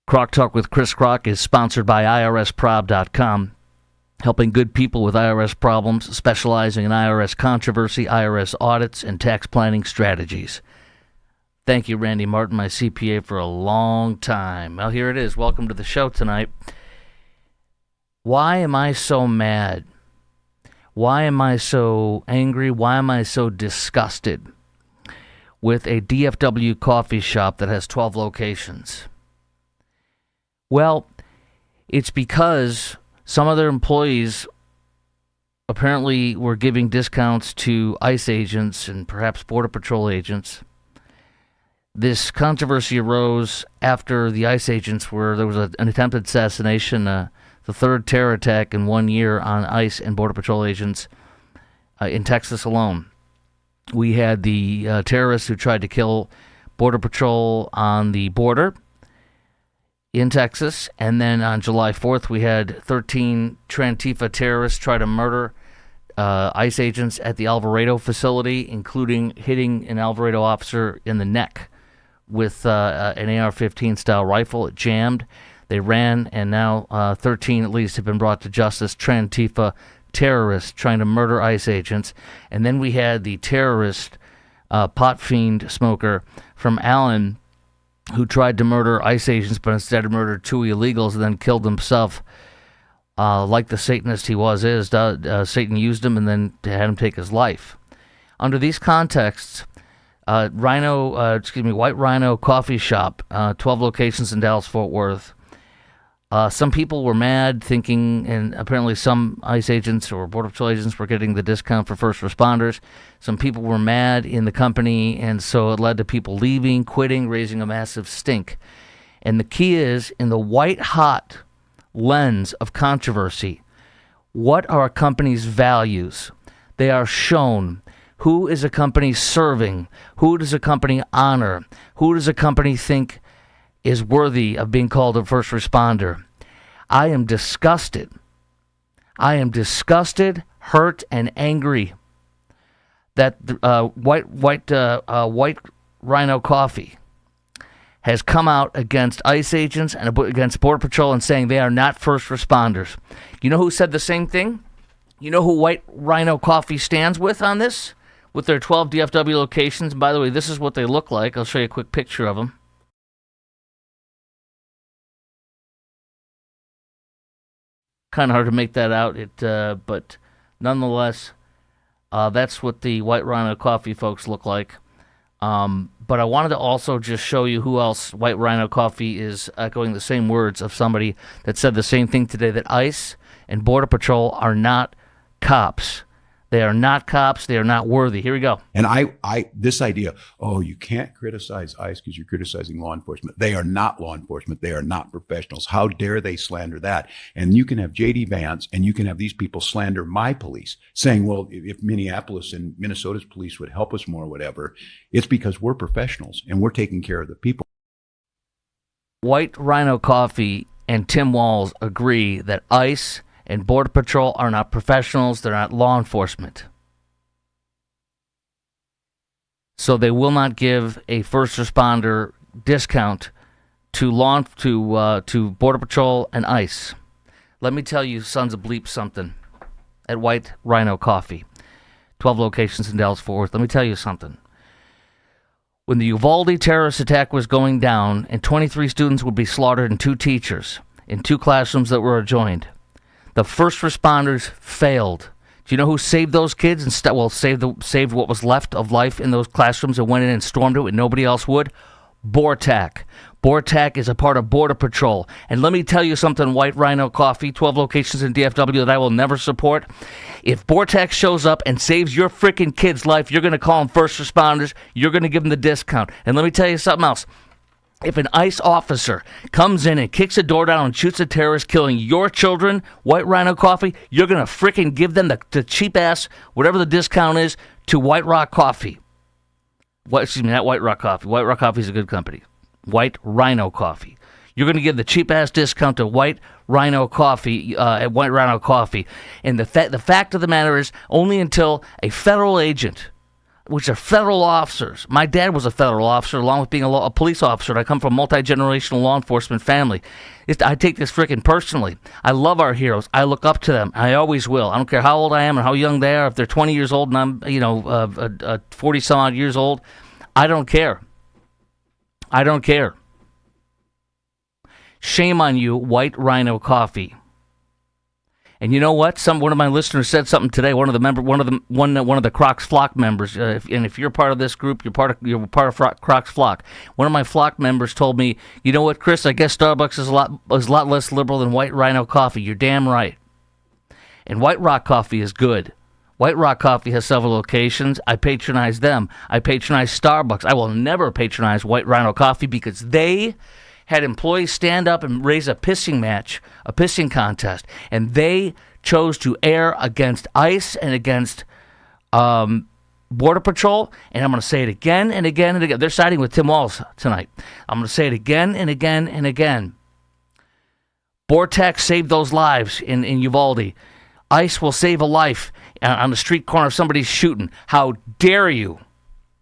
Croc Talk with Chris Croc is sponsored by IRSprob.com, helping good people with IRS problems, specializing in IRS controversy, IRS audits, and tax planning strategies. Thank you, Randy Martin, my CPA, for a long time. Well, here it is. Welcome to the show tonight. Why am I so mad? Why am I so angry? Why am I so disgusted with a DFW coffee shop that has 12 locations? Well, it's because some of their employees apparently were giving discounts to ICE agents and perhaps Border Patrol agents. This controversy arose after the ICE agents there was an attempted assassination, the third terror attack in 1 year on ICE and Border Patrol agents in Texas alone. We had the terrorists who tried to kill Border Patrol on the border in Texas, and then on July 4th, we had 13 Antifa terrorists try to murder ICE agents at the Alvarado facility, including hitting an Alvarado officer in the neck with an AR-15 style rifle. It jammed. They ran, and now 13 at least have been brought to justice. Antifa terrorists trying to murder ICE agents. And then we had the terrorist pot fiend smoker from Allen who tried to murder ICE agents, but instead murdered two illegals and then killed himself. Like the Satanist he is, Satan used him and then had him take his life. Under these contexts, White Rhino Coffee Shop, 12 locations in Dallas-Fort Worth. Some people were mad, thinking, and apparently some ICE agents or Border Patrol agents were getting the discount for first responders. Some people were mad in the company, and so it led to people leaving, quitting, raising a massive stink. And the key is, in the white-hot lens of controversy, what are a company's values? They are shown. Who is a company serving? Who does a company honor? Who does a company think is worthy of being called a first responder? I am disgusted. I am disgusted, hurt, and angry that White Rhino Coffee has come out against ICE agents and against Border Patrol and saying they are not first responders. You know who said the same thing? You know who White Rhino Coffee stands with on this? With their 12 DFW locations. By the way, this is what they look like. I'll show you a quick picture of them. Kind of hard to make that out, but nonetheless, that's what the White Rhino Coffee folks look like. But I wanted to also just show you who else White Rhino Coffee is echoing the same words of somebody that said the same thing today, that ICE and Border Patrol are not cops. They are not cops. They are not worthy. Here we go. And this idea, you can't criticize ICE because you're criticizing law enforcement. They are not law enforcement. They are not professionals. How dare they slander that? And you can have J.D. Vance and you can have these people slander my police, saying, well, if Minneapolis and Minnesota's police would help us more, whatever, it's because we're professionals and we're taking care of the people. White Rhino Coffee and Tim Walz agree that ICE and Border Patrol are not professionals. They're not law enforcement. So they will not give a first responder discount to Border Patrol and ICE. Let me tell you, sons of bleep, something. At White Rhino Coffee, 12 locations in Dallas-Fort Worth. Let me tell you something. When the Uvalde terrorist attack was going down and 23 students would be slaughtered and 2 teachers in 2 classrooms that were adjoined, the first responders failed. Do you know who saved those kids and saved what was left of life in those classrooms and went in and stormed it when nobody else would? BORTAC. BORTAC is a part of Border Patrol. And let me tell you something, White Rhino Coffee, 12 locations in DFW that I will never support. If BORTAC shows up and saves your freaking kid's life, you're going to call them first responders. You're going to give them the discount. And let me tell you something else. If an ICE officer comes in and kicks a door down and shoots a terrorist killing your children, White Rhino Coffee, you're going to freaking give them the cheap-ass, whatever the discount is, to White Rock Coffee. Not White Rock Coffee. White Rock Coffee is a good company. White Rhino Coffee. You're going to give the cheap-ass discount to White Rhino Coffee at White Rhino Coffee. And the fact of the matter is, only until a federal agent which are federal officers. My dad was a federal officer, along with being a police officer. And I come from a multi-generational law enforcement family. I take this freaking personally. I love our heroes. I look up to them. I always will. I don't care how old I am or how young they are. If they're 20 years old and I'm, 40-some-odd years old, I don't care. I don't care. Shame on you, White Rhino Coffee. And you know what? One of my listeners said something today. One of the Crocs Flock members. And if you're part of this group, you're part of Crocs Flock. One of my flock members told me, "You know what, Chris? I guess Starbucks is a lot less liberal than White Rhino Coffee." You're damn right. And White Rock Coffee is good. White Rock Coffee has several locations. I patronize them. I patronize Starbucks. I will never patronize White Rhino Coffee because they had employees stand up and raise a pissing contest, and they chose to err against ICE and against Border Patrol, and I'm going to say it again and again and again. They're siding with Tim Walz tonight. I'm going to say it again and again and again. Vortex saved those lives in Uvalde. ICE will save a life on the street corner if somebody's shooting. How dare you?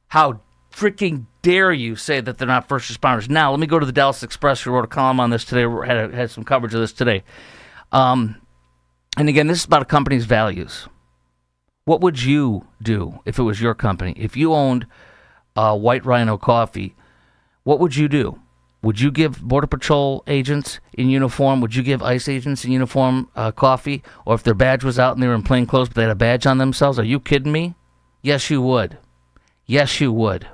How freaking dare you say that they're not first responders? Now, let me go to the Dallas Express, who wrote a column on this today, had some coverage of this today. And again, this is about a company's values. What would you do if it was your company? If you owned White Rhino Coffee, what would you do? Would you give Border Patrol agents in uniform, would you give ICE agents in uniform coffee? Or if their badge was out and they were in plain clothes but they had a badge on themselves? Are you kidding me? Yes, you would. Yes, you would.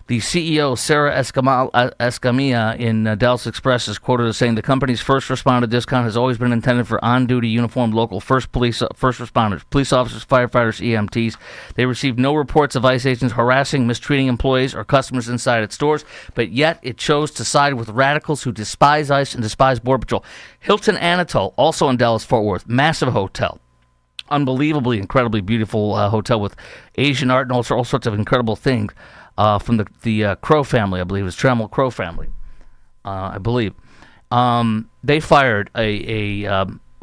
The CEO, Sarah Escamilla, in Dallas Express is quoted as saying the company's first responder discount has always been intended for on-duty uniformed local first responders, police officers, firefighters, EMTs. They received no reports of ICE agents harassing, mistreating employees or customers inside its stores, but yet it chose to side with radicals who despise ICE and despise Border Patrol. Hilton Anatole, also in Dallas-Fort Worth, massive hotel. Unbelievably, incredibly beautiful hotel with Asian art and all sorts of incredible things. From the Crow family, I believe. It was Trammell Crow family, I believe. They fired a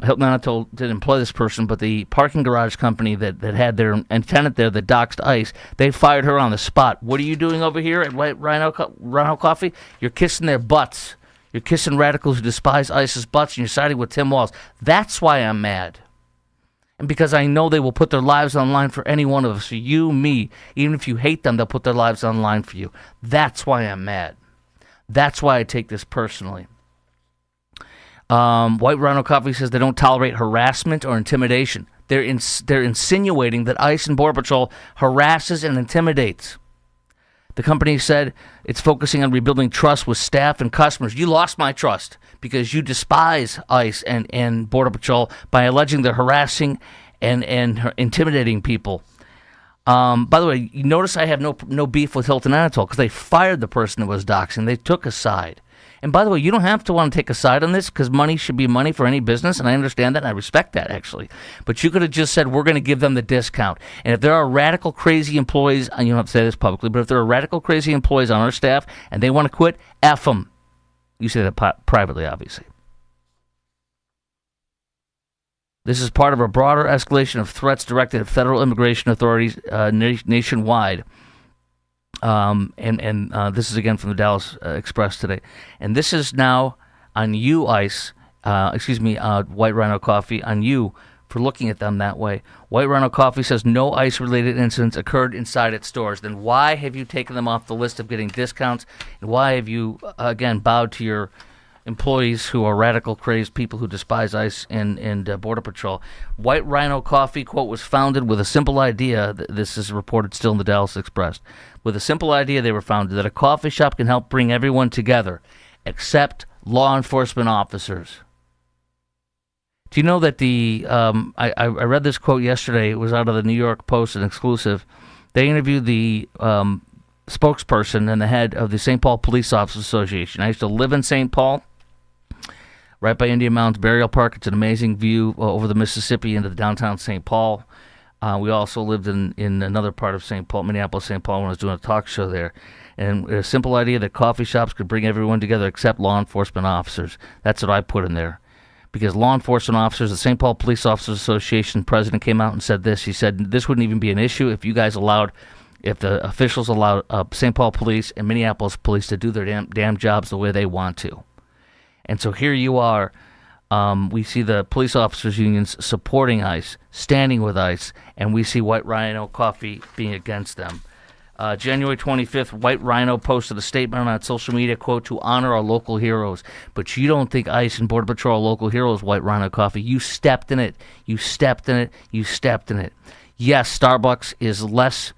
Hilton Anatole didn't employ this person, but the parking garage company that had their tenant there that doxed ICE, they fired her on the spot. What are you doing over here at White Rhino Coffee? You're kissing their butts. You're kissing radicals who despise ICE's butts, and you're siding with Tim Walz. That's why I'm mad. And because I know they will put their lives on the line for any one of us, you, me, even if you hate them, they'll put their lives on the line for you. That's why I'm mad. That's why I take this personally. White Rhino Coffee says they don't tolerate harassment or intimidation. They're insinuating that ICE and Border Patrol harasses and intimidates. The company said it's focusing on rebuilding trust with staff and customers. You lost my trust because you despise ICE and Border Patrol by alleging they're harassing and intimidating people. By the way, you notice I have no beef with Hilton Anatole because they fired the person that was doxing. They took a side. And by the way, you don't have to want to take a side on this because money should be money for any business, and I understand that, and I respect that, actually. But you could have just said, we're going to give them the discount. And if there are radical, crazy employees, and you don't have to say this publicly, but if there are radical, crazy employees on our staff and they want to quit, F them. You say that privately, obviously. This is part of a broader escalation of threats directed at federal immigration authorities nationwide. This is again from the Dallas Express today. And this is now on you, ICE, White Rhino Coffee, on you for looking at them that way. White Rhino Coffee says no ICE-related incidents occurred inside its stores. Then why have you taken them off the list of getting discounts? And why have you, again, bowed to your employees who are radical, crazed people who despise ICE and Border Patrol? White Rhino Coffee, quote, was founded with a simple idea. This is reported still in the Dallas Express. With a simple idea, they were founded that a coffee shop can help bring everyone together, except law enforcement officers. Do you know that I read this quote yesterday. It was out of the New York Post, an exclusive. They interviewed the spokesperson and the head of the St. Paul Police Officers Association. I used to live in St. Paul, right by Indian Mounds Burial Park. It's an amazing view over the Mississippi into the downtown St. Paul. We also lived in another part of St. Paul, Minneapolis, St. Paul, when I was doing a talk show there. And a simple idea that coffee shops could bring everyone together except law enforcement officers. That's what I put in there. because law enforcement officers, the St. Paul Police Officers Association president came out and said this. He said this wouldn't even be an issue if the officials allowed St. Paul Police and Minneapolis Police to do their damn jobs the way they want to. And so here you are. We see the police officers unions supporting ICE, standing with ICE, and we see White Rhino Coffee being against them. January 25th, White Rhino posted a statement on social media, quote, to honor our local heroes. But you don't think ICE and Border Patrol are local heroes, White Rhino Coffee. You stepped in it. You stepped in it. You stepped in it. Yes, Starbucks is less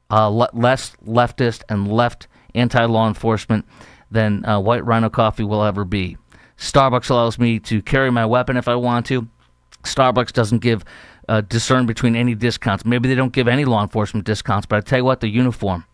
leftist and left anti-law enforcement than White Rhino Coffee will ever be. Starbucks allows me to carry my weapon if I want to. Starbucks doesn't discern between any discounts. Maybe they don't give any law enforcement discounts, but I tell you what, the uniform.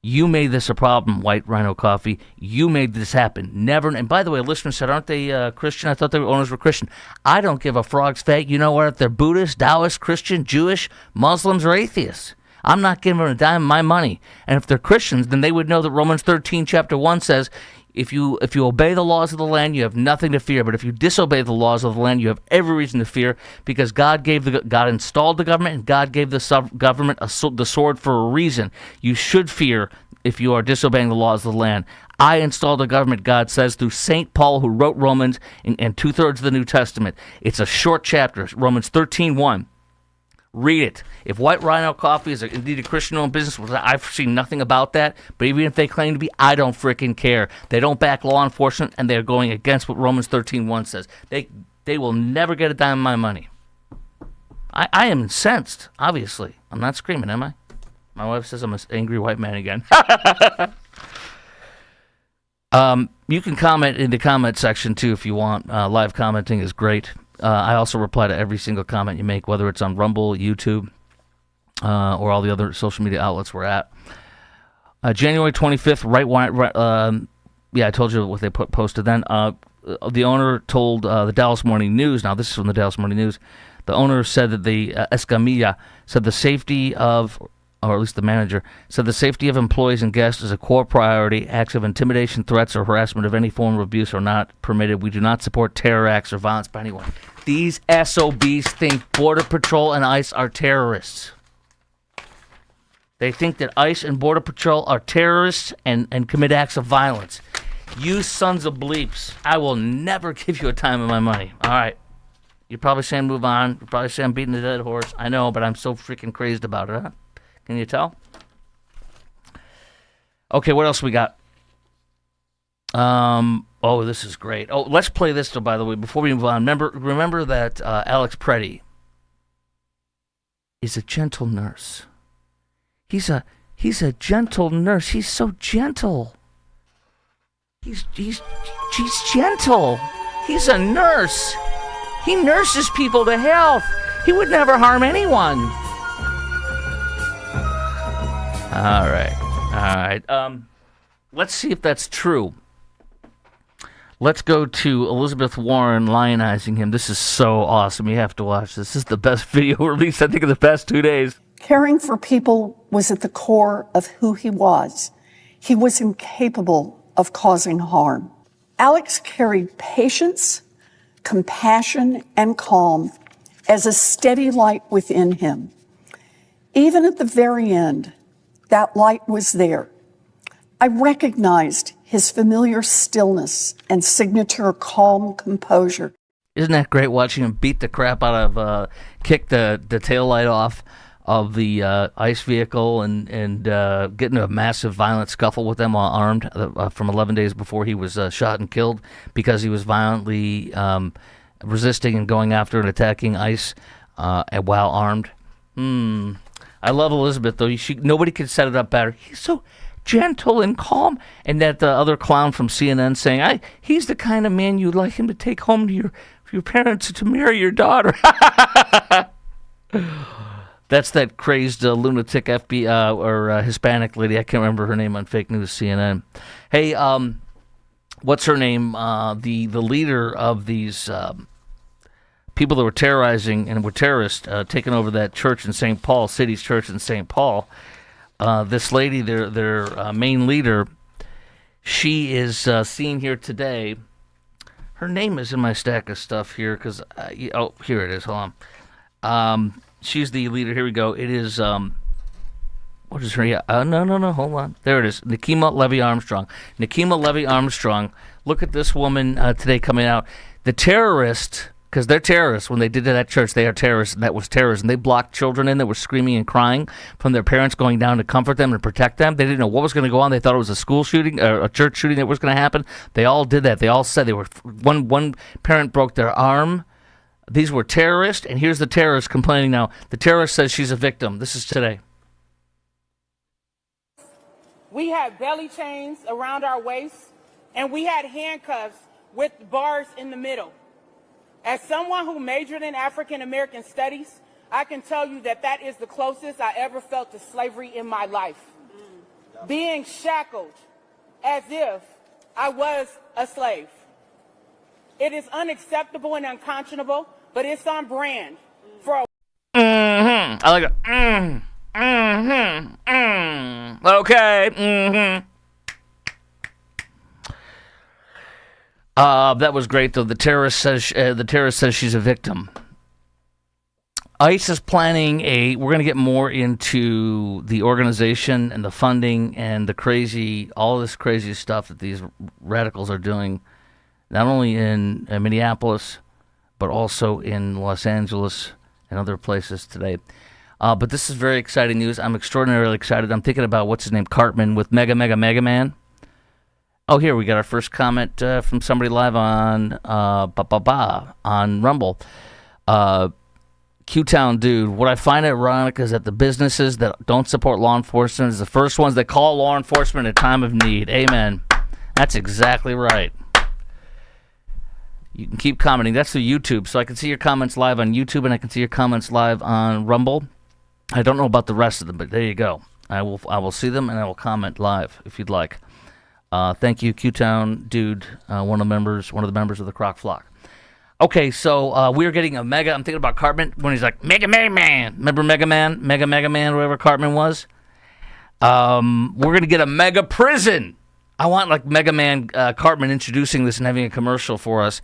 You made this a problem, White Rhino Coffee. You made this happen. Never. And by the way, a listener said, aren't they Christian? I thought their owners were Christian. I don't give a frog's fag. You know what? If they're Buddhist, Taoist, Christian, Jewish, Muslims, or atheists, I'm not giving them a dime of my money. And if they're Christians, then they would know that Romans 13, chapter 1 says, if you obey the laws of the land, you have nothing to fear. But if you disobey the laws of the land, you have every reason to fear, because God installed the government, and God gave the government the sword for a reason. You should fear if you are disobeying the laws of the land. I installed the government, God says, through St. Paul, who wrote Romans and 2/3 of the New Testament. It's a short chapter, Romans 13:1. Read it. If White Rhino Coffee is indeed a Christian-owned business, I've seen nothing about that. But even if they claim to be, I don't freaking care. They don't back law enforcement, and they're going against what Romans 13:1 says. They will never get a dime of my money. I am incensed, obviously. I'm not screaming, am I? My wife says I'm an angry white man again. You can comment in the comment section, too, if you want. Live commenting is great. I also reply to every single comment you make, whether it's on Rumble, YouTube, or all the other social media outlets we're at. January 25th, I told you what they posted then. The owner told the Dallas Morning News, now this is from the Dallas Morning News, the owner said that the Escamilla said the safety of, or at least the manager, said the safety of employees and guests is a core priority. Acts of intimidation, threats, or harassment of any form of abuse are not permitted. We do not support terror acts or violence by anyone. These SOBs think Border Patrol and ICE are terrorists. They think that ICE and Border Patrol are terrorists and commit acts of violence. You sons of bleeps. I will never give you a dime of my money. All right. You're probably saying move on. You're probably saying I'm beating a dead horse. I know, but I'm so freaking crazed about it, huh? Can you tell? Okay, what else we got? Oh, this is great. Oh, let's play this, though, by the way, before we move on. Remember that Alex Preddy is a gentle nurse. He's a gentle nurse. He's so gentle. He's gentle. He's a nurse. He nurses people to health. He would never harm anyone. All right. Let's see if that's true. Let's go to Elizabeth Warren lionizing him. This is so awesome. You have to watch this. This is the best video released, I think, in the past 2 days. Caring for people was at the core of who he was. He was incapable of causing harm. Alex carried patience, compassion, and calm as a steady light within him. Even at the very end, that light was there. I recognized his familiar stillness and signature calm composure. Isn't that great watching him beat the crap out of, kick the taillight off of the ICE vehicle and get into a massive violent scuffle with them while armed from 11 days before he was shot and killed because he was violently resisting and going after and attacking ICE while armed. I love Elizabeth, though. Nobody could set it up better. He's so gentle and calm. And that other clown from CNN saying, he's the kind of man you'd like him to take home to your parents to marry your daughter. That's that crazed lunatic FBI or Hispanic lady. I can't remember her name on fake news CNN. Hey, what's her name? The leader of these people that were terrorizing and were terrorists, taking over that church in St. Paul, City's Church in St. Paul. This lady, their main leader, she is seen here today Her name is in my stack of stuff here because here it is. Hold on. She's the leader. Here we go. It is what is her? No. Hold on. There it is. Nikema Levy Armstrong. Nikema Levy Armstrong. Look at this woman today coming out. The terrorist. Because they're terrorists. When they did to that church, they are terrorists. And that was terrorism. They blocked children in that were screaming and crying from their parents going down to comfort them and protect them. They didn't know what was going to go on. They thought it was a school shooting, or a church shooting that was going to happen. They all did that. They all said they were. One parent broke their arm. These were terrorists. And here's the terrorist complaining now. The terrorist says she's a victim. This is today. We had belly chains around our waists, and we had handcuffs with bars in the middle. As someone who majored in African American studies, I can tell you that that is the closest I ever felt to slavery in my life. Being shackled as if I was a slave. It is unacceptable and unconscionable, but it's on brand for a I like it. Okay. That was great, though. The terrorist says she's a victim. ICE is planning we're going to get more into the organization and the funding and all this crazy stuff that these radicals are doing, not only in Minneapolis, but also in Los Angeles and other places today. But this is very exciting news. I'm extraordinarily excited. I'm thinking about what's his name, Cartman with Mega Man. Oh, here we got our first comment from somebody live on Rumble. Q-Town dude, what I find ironic is that the businesses that don't support law enforcement is the first ones that call law enforcement at a time of need. Amen. That's exactly right. You can keep commenting. That's through YouTube, so I can see your comments live on YouTube and I can see your comments live on Rumble. I don't know about the rest of them, but there you go. I will see them and I will comment live if you'd like. Thank you, Q-Town dude, one of the members of the Croc Flock. Okay, so we're getting a mega. I'm thinking about Cartman when he's like Mega Man. Remember Mega Man, whatever Cartman was. We're gonna get a mega prison. I want like Mega Man Cartman introducing this and having a commercial for us.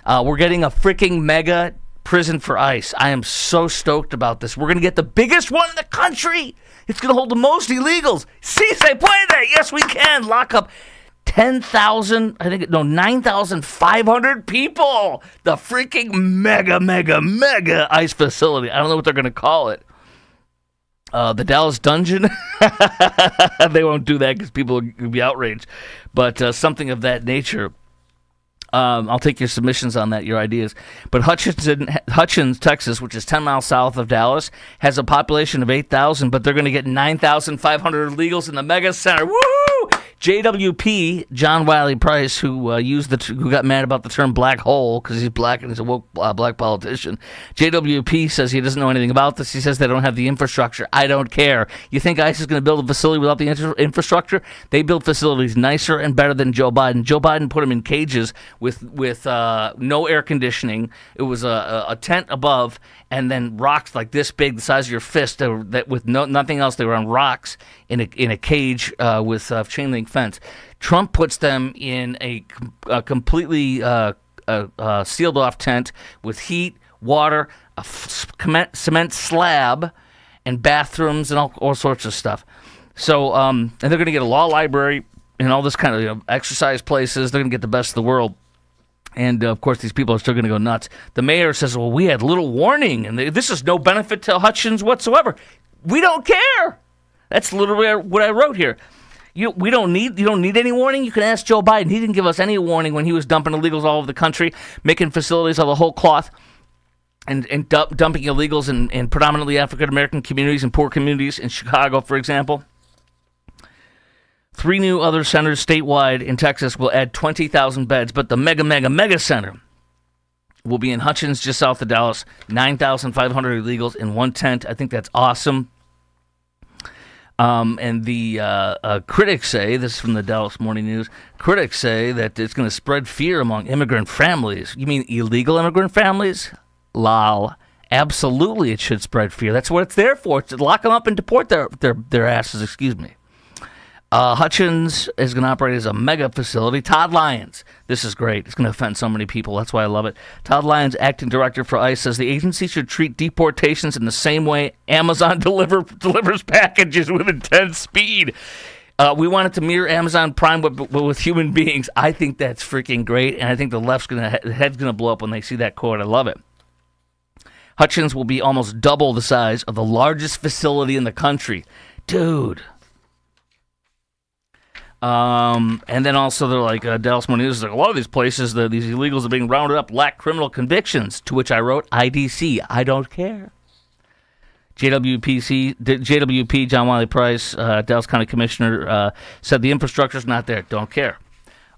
We're getting a freaking mega prison for ICE. I am so stoked about this. We're gonna get the biggest one in the country. It's gonna hold the most illegals. Si se puede. Yes, we can. Lock up 9,500 people. The freaking mega ICE facility. I don't know what they're going to call it. The Dallas Dungeon? They won't do that because people will be outraged. But something of that nature. I'll take your submissions on that, your ideas. But Hutchins, Texas, which is 10 miles south of Dallas, has a population of 8,000, but they're going to get 9,500 illegals in the mega center. Woo! JWP, John Wiley Price, who got mad about the term black hole because he's black and he's a woke black politician. JWP says he doesn't know anything about this. He says they don't have the infrastructure. I don't care. You think ICE is going to build a facility without the infrastructure? They build facilities nicer and better than Joe Biden. Joe Biden put them in cages with no air conditioning. It was a tent above and then rocks like this big, the size of your fist, with nothing else. They were on rocks in a cage with chain link fence. Trump puts them in a completely sealed off tent with heat, water, a cement slab, and bathrooms and all sorts of stuff. So, and they're going to get a law library and all this kind of exercise places. They're going to get the best of the world. And, of course, these people are still going to go nuts. The mayor says, well, we had little warning, and this is no benefit to Hutchins whatsoever. We don't care. That's literally what I wrote here. You don't need any warning. You can ask Joe Biden. He didn't give us any warning when he was dumping illegals all over the country, making facilities of the whole cloth, and dumping illegals in predominantly African-American communities and poor communities in Chicago, for example. 3 new other centers statewide in Texas will add 20,000 beds, but the mega center will be in Hutchins, just south of Dallas. 9,500 illegals in one tent. I think that's awesome. And the critics say, this is from the Dallas Morning News, critics say that it's going to spread fear among immigrant families. You mean illegal immigrant families? Lol. Absolutely it should spread fear. That's what it's there for. It's to lock them up and deport their asses, excuse me. Hutchins is going to operate as a mega facility. Todd Lyons, this is great. It's going to offend so many people. That's why I love it. Todd Lyons, acting director for ICE, says the agency should treat deportations in the same way Amazon delivers packages with intense speed. We want it to mirror Amazon Prime with human beings. I think that's freaking great, and I think the head's going to blow up when they see that quote. I love it. Hutchins will be almost double the size of the largest facility in the country. Dude. And then also they're like, Dallas Morning News is like, a lot of these places, these illegals are being rounded up, lack criminal convictions, to which I wrote, IDC, I don't care. JWP, John Wiley Price, Dallas County Commissioner, said the infrastructure's not there, don't care.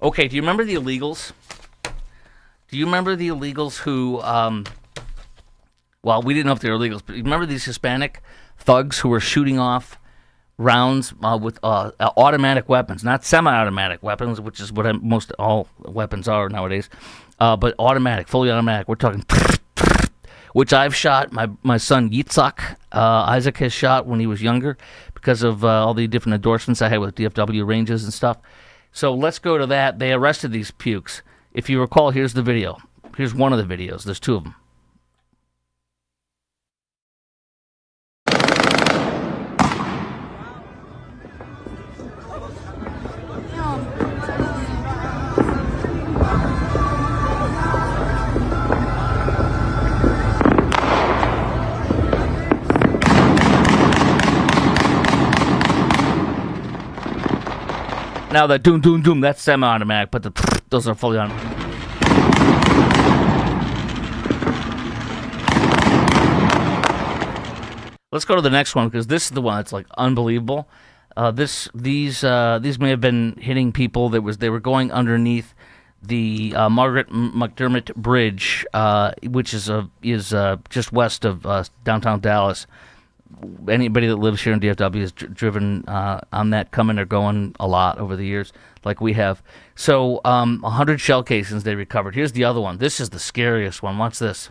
Okay, do you remember the illegals? Do you remember the illegals who, well, we didn't know if they were illegals, but you remember these Hispanic thugs who were shooting off rounds with automatic weapons, not semi-automatic weapons, which is what most all weapons are nowadays, but automatic, fully automatic. We're talking, which I've shot. My son Yitzhak, Isaac has shot when he was younger because of all the different endorsements I had with DFW ranges and stuff. So let's go to that. They arrested these pukes. If you recall, here's the video. Here's one of the videos. There's two of them. Now that doom, doom, doom, that's semi-automatic, but those are fully on. Let's go to the next one, because this is the one that's like unbelievable. These may have been hitting people. They were going underneath the Margaret McDermott Bridge, which is just west of downtown Dallas. Anybody that lives here in DFW has driven on that, coming or going a lot over the years, like we have. So 100 shell casings they recovered. Here's the other one. This is the scariest one. Watch this.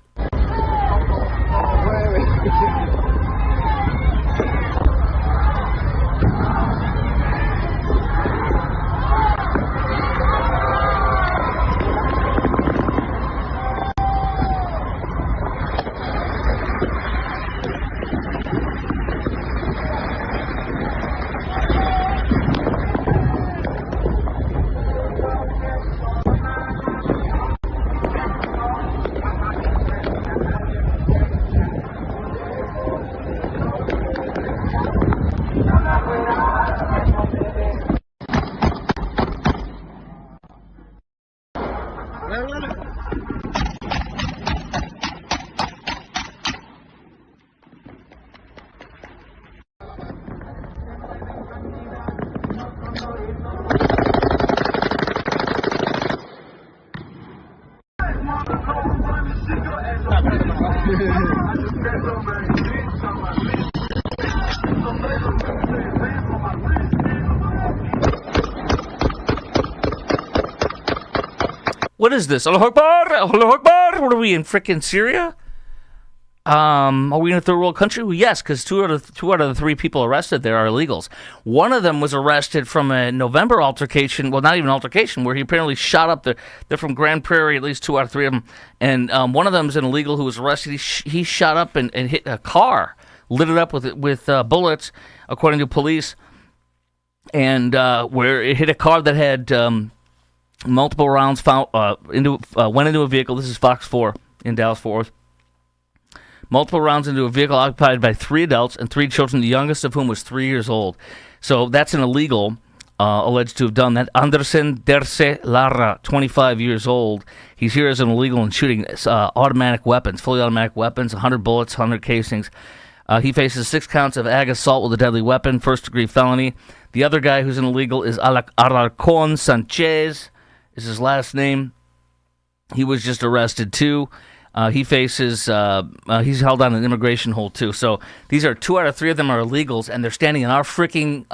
What is this? Allah Akbar! Allah Akbar! What are we in, frickin' Syria? Are we in a third world country? Well, yes, because two out of the three people arrested there are illegals. One of them was arrested from a November altercation, well, not even altercation, where he apparently shot up they're from Grand Prairie, at least 2 out of 3 of them. And one of them is an illegal who was arrested. He shot up and hit a car, lit it up with bullets, according to police. And where it hit a car that had multiple rounds went into a vehicle. This is Fox 4 in Dallas-Fort Worth. Multiple rounds into a vehicle occupied by 3 adults and 3 children, the youngest of whom was 3 years old. So that's an illegal alleged to have done that. Anderson Derce Lara, 25 years old. He's here as an illegal and shooting automatic weapons, fully automatic weapons, 100 bullets, 100 casings. He faces 6 counts of ag assault with a deadly weapon, first-degree felony. The other guy who's an illegal is Alarcon Sanchez, is his last name. He was just arrested, too. He faces, he's held on an immigration hold, too. So these are 2 out of 3 of them are illegals, and they're standing in our freaking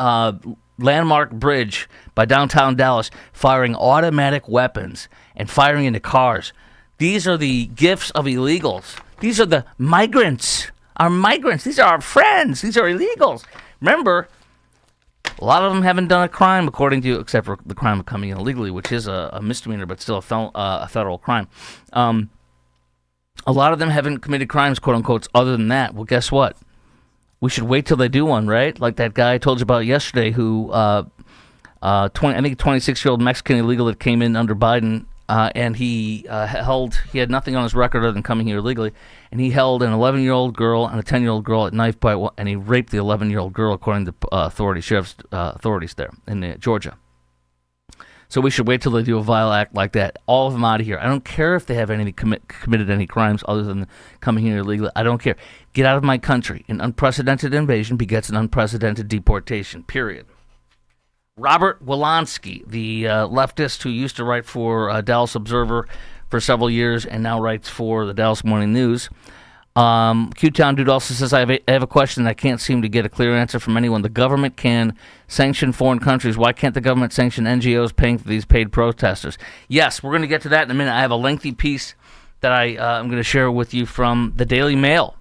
landmark bridge by downtown Dallas, firing automatic weapons and firing into cars. These are the gifts of illegals. These are the migrants. Our migrants. These are our friends. These are illegals. Remember, A lot of them haven't done a crime, according to, except for the crime of coming in illegally, which is a misdemeanor, but still a federal crime. A lot of them haven't committed crimes, quote unquote, other than that. Well, guess what? We should wait till they do one, right? Like that guy I told you about yesterday who, I think 26-year-old Mexican illegal that came in under Biden, and he had nothing on his record other than coming here illegally, and he held an 11-year-old girl and a 10-year-old girl at knife point, and he raped the 11-year-old girl, according to sheriff's authorities there in Georgia. So we should wait till they do a vile act like that. All of them out of here. I don't care if they have committed any crimes other than coming here illegally. I don't care. Get out of my country. An unprecedented invasion begets an unprecedented deportation, period. Robert Wolanski, the leftist who used to write for Dallas Observer for several years and now writes for the Dallas Morning News. Q-Town Dude also says, I have a question that I can't seem to get a clear answer from anyone. The government can sanction foreign countries. Why can't the government sanction NGOs paying for these paid protesters? Yes, we're going to get to that in a minute. I have a lengthy piece that I'm going to share with you from the Daily Mail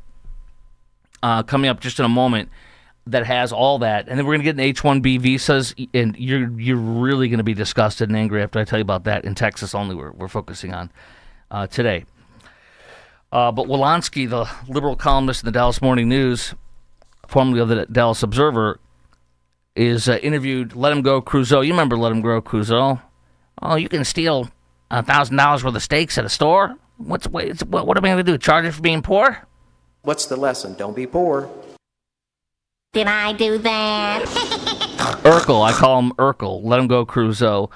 coming up just in a moment that has all that. And then we're going to get an H1B visas, and you're really going to be disgusted and angry after I tell you about that. In Texas only we're focusing on today. But Wolanski, the liberal columnist in the Dallas Morning News, formerly of the Dallas Observer, is interviewed Let Him Go Crusoe. You remember Let Him Go Crusoe? Oh, you can steal $1,000 worth of steaks at a store? What am I going to do, charge you for being poor? What's the lesson? Don't be poor. Did I do that? Urkel, I call him Urkel. Let Him Go Crusoe.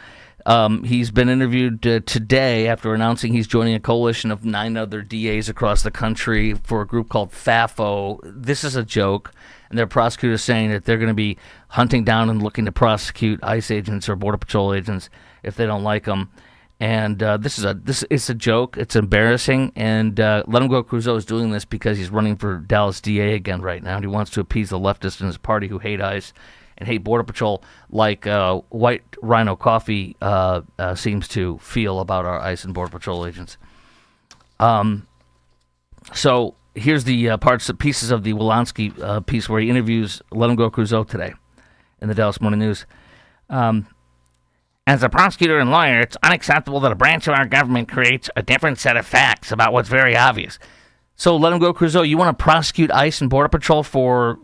He's been interviewed today after announcing he's joining a coalition of 9 other DAs across the country for a group called FAFO. This is a joke, and their prosecutors saying that they're going to be hunting down and looking to prosecute ICE agents or Border Patrol agents if they don't like them. And this is a joke. It's embarrassing. And Let Him Go Crusoe is doing this because he's running for Dallas DA again right now, and he wants to appease the leftists in his party who hate ICE and hate Border Patrol like White Rhino Coffee seems to feel about our ICE and Border Patrol agents. So here's the pieces of the Wolanski piece where he interviews Let Him Go Crusoe today in the Dallas Morning News. As a prosecutor and lawyer, it's unacceptable that a branch of our government creates a different set of facts about what's very obvious. So Let Him Go Crusoe, you want to prosecute ICE and Border Patrol for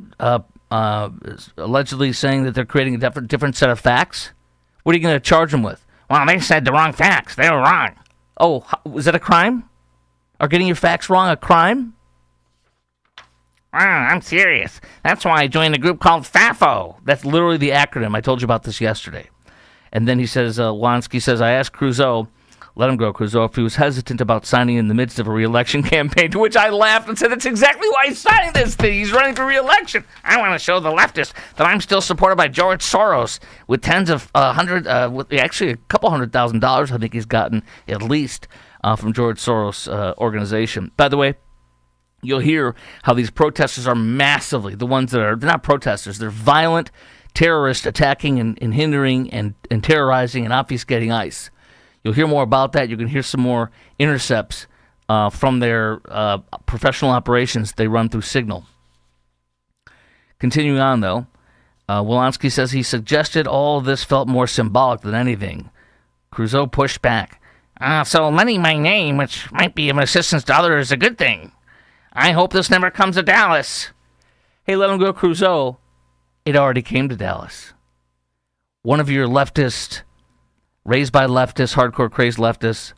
allegedly saying that they're creating a different set of facts? What are you going to charge them with? Well, they said the wrong facts. They were wrong. Oh, was that a crime? Are getting your facts wrong a crime? I'm serious. That's why I joined a group called FAFO. That's literally the acronym. I told you about this yesterday. And then he says, Wolanski says, I asked Crusoe, Let Him Go Crusoe, if he was hesitant about signing in the midst of a re-election campaign, to which I laughed and said, that's exactly why he's signing this thing. He's running for re-election. I want to show the leftists that I'm still supported by George Soros with tens of actually a couple $100,000 I think he's gotten at least from George Soros organization. By the way, you'll hear how these protesters are massively, the ones that they're not protesters, they're violent terrorists attacking and hindering and terrorizing and obfuscating ICE. You'll hear more about that. You can hear some more intercepts from their professional operations they run through Signal. Continuing on, though, Wolanski says he suggested all of this felt more symbolic than anything. Crusoe pushed back. So lending my name, which might be of assistance to others, is a good thing. I hope this never comes to Dallas. Hey, Let Him Go Crusoe. It already came to Dallas. One of your leftist, raised by leftists, hardcore crazed leftists,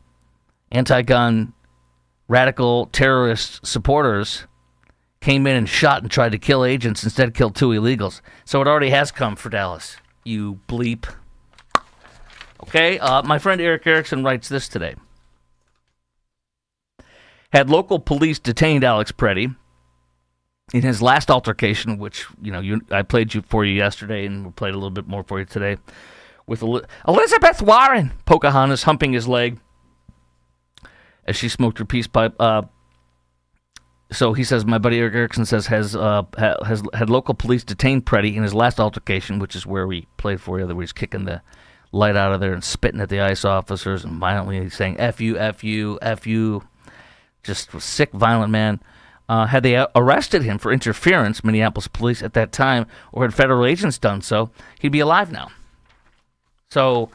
anti-gun, radical terrorist supporters came in and shot and tried to kill agents, instead killed 2 illegals. So it already has come for Dallas, you bleep. Okay, my friend Eric Erickson writes this today. Had local police detained Alex Preddy in his last altercation, which I played for you yesterday, and we played a little bit more for you today, with Elizabeth Warren, Pocahontas humping his leg as she smoked her peace pipe. So he says, my buddy Eric Erickson says, has had local police detained Preddy in his last altercation, which is where we played for you, where he's kicking the light out of there and spitting at the ICE officers and violently saying F you, F you, F you. Just a sick, violent man. Had they arrested him for interference, Minneapolis police at that time, or had federal agents done so, he'd be alive now. So,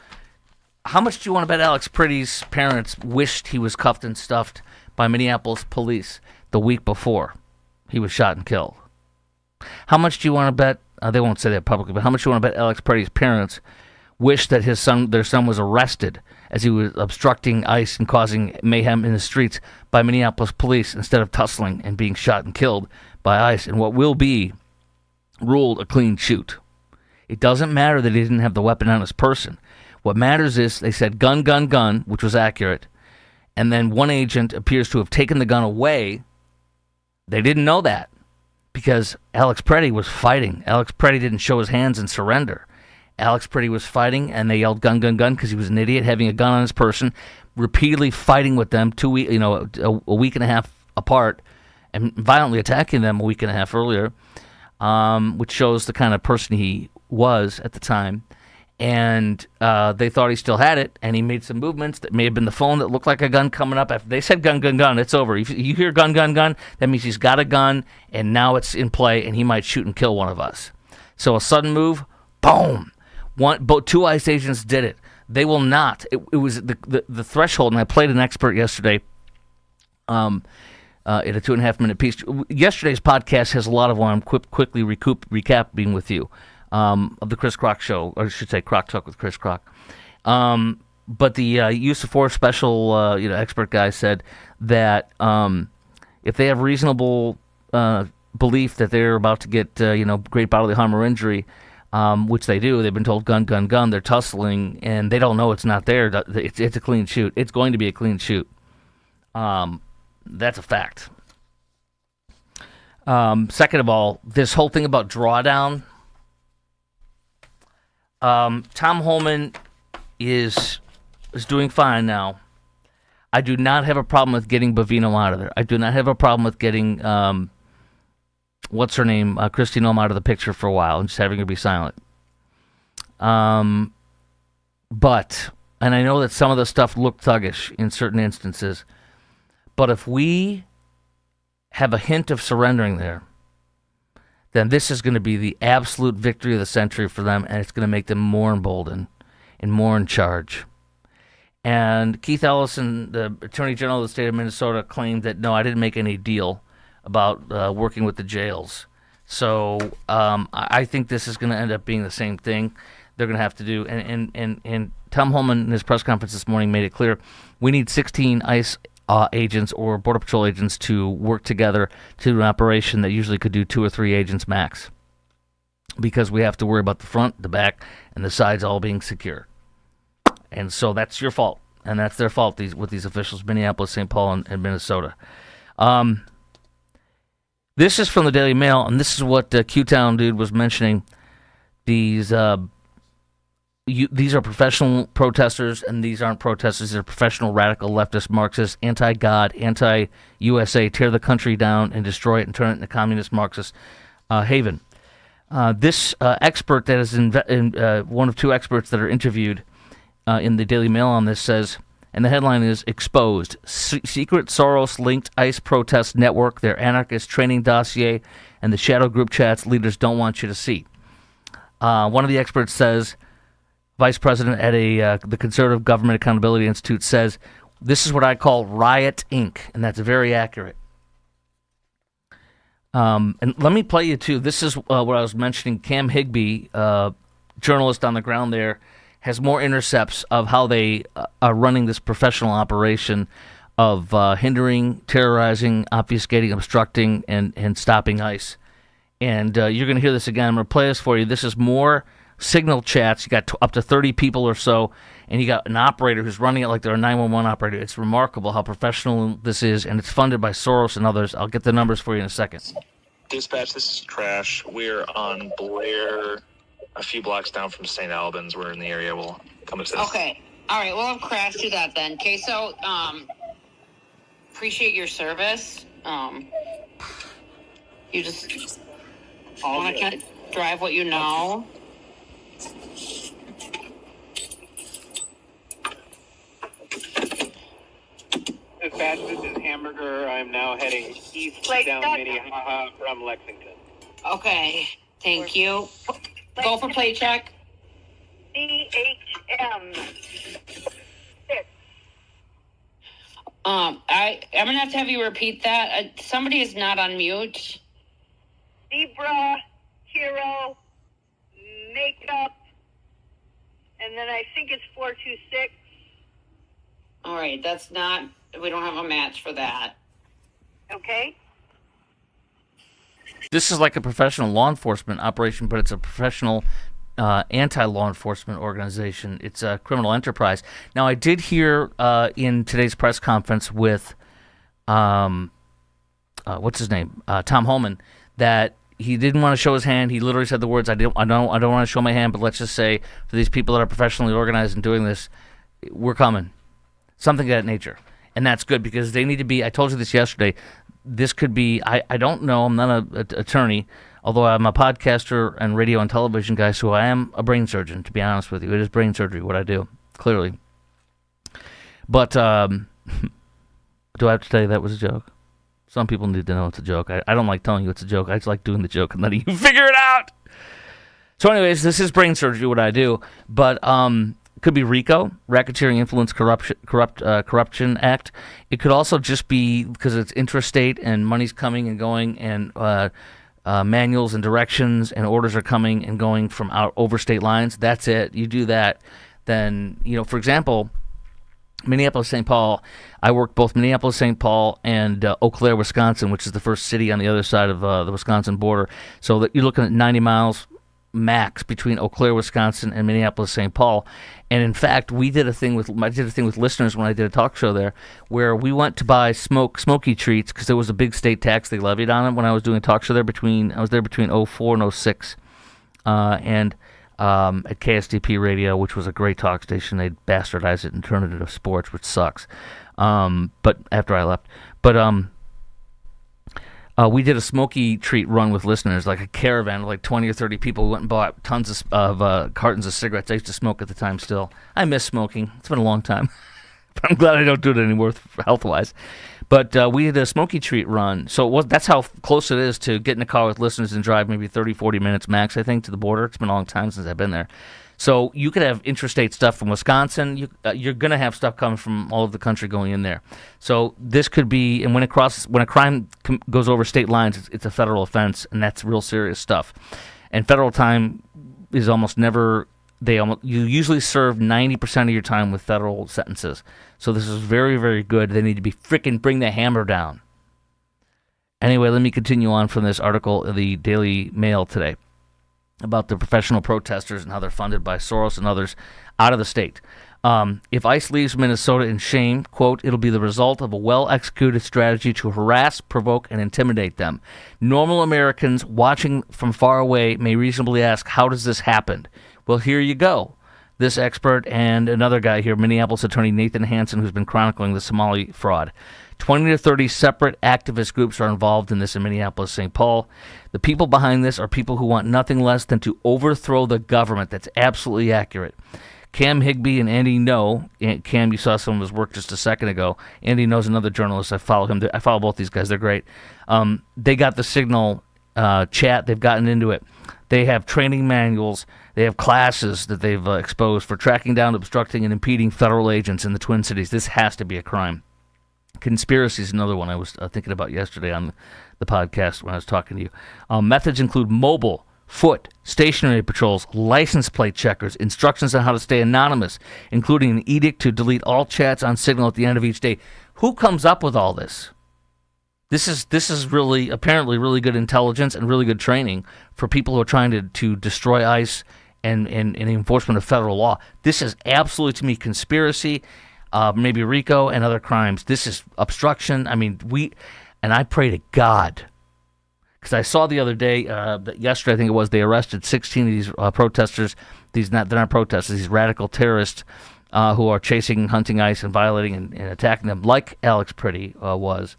how much do you want to bet Alex Pretty's parents wished he was cuffed and stuffed by Minneapolis police the week before he was shot and killed? How much do you want to bet, they won't say that publicly, but how much do you want to bet Alex Pretty's parents wished that their son was arrested as he was obstructing ICE and causing mayhem in the streets by Minneapolis police instead of tussling and being shot and killed by ICE in what will be ruled a clean shoot? It doesn't matter that he didn't have the weapon on his person. What matters is they said gun, gun, gun, which was accurate, and then one agent appears to have taken the gun away. They didn't know that because Alex Pretty was fighting. Alex Pretty didn't show his hands and surrender. Alex Pretty was fighting, and they yelled gun, gun, gun because he was an idiot having a gun on his person, repeatedly fighting with them a week and a half apart, and violently attacking them a week and a half earlier, which shows the kind of person he was at the time. And they thought he still had it, and he made some movements that may have been the phone that looked like a gun coming up. After they said gun, gun, gun, it's over. If you hear gun, gun, gun, that means he's got a gun, and now it's in play, and he might shoot and kill one of us. So a sudden move, boom. Two ICE agents did it. They will not. It was the threshold, and I played an expert yesterday in a 2.5-minute piece. Yesterday's podcast has a lot of what I'm quickly recapping with you of the Chris Crock Show, or I should say Crock Talk with Chris Crock. But the use of force special expert guy said that if they have reasonable belief that they're about to get great bodily harm or injury, which they do. They've been told gun, gun, gun. They're tussling, and they don't know it's not there. It's a clean shoot. It's going to be a clean shoot. That's a fact. Second of all, this whole thing about drawdown. Tom Holman is doing fine now. I do not have a problem with getting Bavino out of there. I do not have a problem with getting what's her name, Christine Ulm out of the picture for a while and just having her be silent. But, and I know that some of the stuff looked thuggish in certain instances, but if we have a hint of surrendering there, then this is going to be the absolute victory of the century for them, and it's going to make them more emboldened and more in charge. And Keith Ellison, the Attorney General of the state of Minnesota, claimed that, no, I didn't make any deal about working with the jails. So I think this is going to end up being the same thing they're going to have to do. And Tom Holman in his press conference this morning made it clear we need 16 ICE agents or Border Patrol agents to work together to do an operation that usually could do 2 or 3 agents max, because we have to worry about the front, the back, and the sides all being secure. And so that's your fault, and that's their fault with these officials, Minneapolis, St. Paul, and Minnesota. This is from the Daily Mail, and this is what Q-Town dude was mentioning. These are professional protesters, and these aren't protesters. They're professional, radical, leftist, Marxist, anti-God, anti-USA, tear the country down and destroy it and turn it into communist Marxist haven. This expert that is one of 2 experts that are interviewed in the Daily Mail on this says, and the headline is, Exposed. Secret Soros-linked ICE protest network, their anarchist training dossier, and the shadow group chats leaders don't want you to see. One of the experts says, Vice President at the Conservative Government Accountability Institute says, this is what I call Riot Inc., and that's very accurate. And let me play you, too. This is what I was mentioning. Cam Higbee, journalist on the ground there, has more intercepts of how they are running this professional operation of hindering, terrorizing, obfuscating, obstructing, and stopping ICE. And you're going to hear this again. I'm going to play this for you. This is more signal chats. You got up to 30 people or so, and you got an operator who's running it like they're a 911 operator. It's remarkable how professional this is, and it's funded by Soros and others. I'll get the numbers for you in a second. Dispatch, this is Trash. We're on Blair, a few blocks down from St. Albans. We're in the area. We'll come assist. Okay. All right. We'll have Crash do that then. Okay. So, appreciate your service. You just want to kind of drive what you know. Dispatch, this is Hamburger. I'm now heading east down Minnehaha from Lexington. Okay, thank you. Go for plate check. CHM 6. I'm gonna have to have you repeat that. Somebody is not on mute. Zebra, Hero, Makeup, and then I think it's 426. All right, that's not. We don't have a match for that. Okay. This is like a professional law enforcement operation, but it's a professional anti-law enforcement organization. It's a criminal enterprise. Now, I did hear in today's press conference with, what's his name, Tom Holman, that he didn't want to show his hand. He literally said the words, I don't want to show my hand, but let's just say for these people that are professionally organized and doing this, we're coming. Something of that nature. And that's good because they need to be, I told you this yesterday, this could be, I don't know, I'm not an attorney, although I'm a podcaster and radio and television guy, so I am a brain surgeon, to be honest with you. It is brain surgery, what I do, clearly. But do I have to tell you that was a joke? Some people need to know it's a joke. I don't like telling you it's a joke. I just like doing the joke and letting you figure it out. So anyways, this is brain surgery, what I do. But it could be RICO, Racketeering Influence Corruption Act. It could also just be because it's intrastate and money's coming and going and manuals and directions and orders are coming and going from over state lines. That's it. You do that, then, for example, Minneapolis, St. Paul, I worked both Minneapolis, St. Paul, and Eau Claire, Wisconsin, which is the first city on the other side of the Wisconsin border. So that you're looking at 90 miles max between Eau Claire, Wisconsin, and Minneapolis, St. Paul. And in fact, I did a thing with listeners when I did a talk show there, where we went to buy smoky treats because there was a big state tax they levied on it when I was doing a talk show there I was there between 04 and 06, and at KSDP Radio, which was a great talk station. They bastardized it and turned it into sports, which sucks. But after I left, we did a smoky treat run with listeners, like a caravan of like 20 or 30 people. We went and bought tons of cartons of cigarettes. I used to smoke at the time still. I miss smoking. It's been a long time. But I'm glad I don't do it anymore health-wise. But we did a smoky treat run. So that's how close it is to get in a car with listeners and drive maybe 30, 40 minutes max, I think, to the border. It's been a long time since I've been there. So you could have intrastate stuff from Wisconsin. You're going to have stuff coming from all over the country going in there. So this could be, and when a crime goes over state lines, it's a federal offense, and that's real serious stuff. And federal time is almost never. You usually serve 90% of your time with federal sentences. So this is very, very good. They need to be freaking bring the hammer down. Anyway, let me continue on from this article in the Daily Mail today about the professional protesters and how they're funded by Soros and others out of the state. If ICE leaves Minnesota in shame, quote, it'll be the result of a well-executed strategy to harass, provoke, and intimidate them. Normal Americans watching from far away may reasonably ask, how does this happen? Well, here you go. This expert and another guy here, Minneapolis attorney Nathan Hansen, who's been chronicling the Somali fraud. 20 to 30 separate activist groups are involved in this in Minneapolis, St. Paul. The people behind this are people who want nothing less than to overthrow the government. That's absolutely accurate. Cam Higbee and Andy Ngo. Cam, you saw some of his work just a second ago. Andy Ngo's another journalist. I follow him. I follow both these guys. They're great. They got the Signal chat. They've gotten into it. They have training manuals. They have classes that they've exposed for tracking down, obstructing, and impeding federal agents in the Twin Cities. This has to be a crime. Conspiracy is another one I was thinking about yesterday on the podcast when I was talking to you. Methods include mobile, foot, stationary patrols, license plate checkers, instructions on how to stay anonymous, including an edict to delete all chats on Signal at the end of each day. Who comes up with all this? This is really, apparently, really good intelligence and really good training for people who are trying to destroy ICE and the enforcement of federal law. This is absolutely, to me, conspiracy, maybe RICO and other crimes. This is obstruction. I mean, and I pray to God, because I saw the other day, yesterday I think it was, they arrested 16 of these protesters. They're not protesters, these radical terrorists who are chasing, hunting ICE and violating and attacking them, like Alex Pretty was.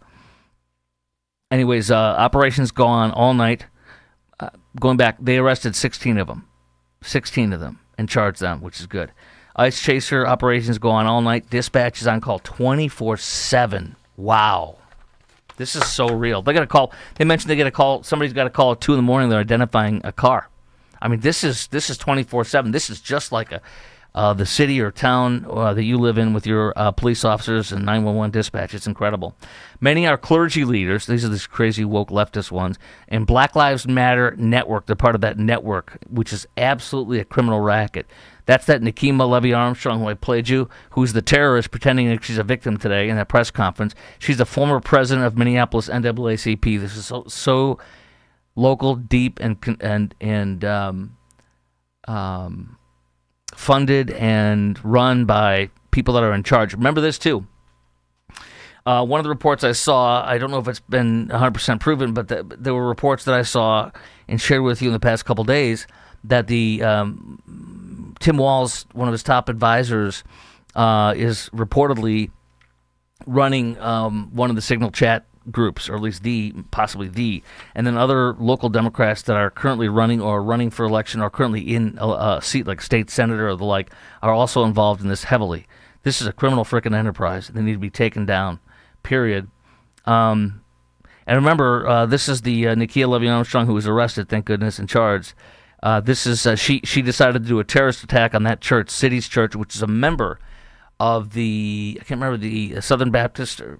Anyways, operations go on all night. Going back, they arrested 16 of them, and charged them, which is good. ICE chaser operations go on all night. Dispatch is on call 24/7. Wow. This is so real. They mentioned they get a call, somebody's got a call at 2 a.m, they're identifying a car. I mean, this is 24/7. This is just like the city or town that you live in with your police officers and 911 dispatch. It's incredible. Many are clergy leaders. These are these crazy woke leftist ones. And Black Lives Matter network. They're part of that network, which is absolutely a criminal racket. That's that Nikema Levy Armstrong, who I played you, who's the terrorist pretending that she's a victim today in that press conference. She's the former president of Minneapolis NAACP. This is so local, deep, and funded and run by people that are in charge. Remember this, too. One of the reports I saw, I don't know if it's been 100% proven, but there were reports that I saw and shared with you in the past couple days that the Tim Walz, one of his top advisors, is reportedly running one of the Signal chat groups, or at least possibly the, and then other local Democrats that are currently running or running for election or currently in a seat like state senator or the like are also involved in this heavily. This is a criminal frickin' enterprise. They need to be taken down, period. And remember, this is the Nikema Levy Armstrong who was arrested, thank goodness, and charged. This is she decided to do a terrorist attack on that church, City's Church, which is a member of I can't remember, the Southern Baptist, or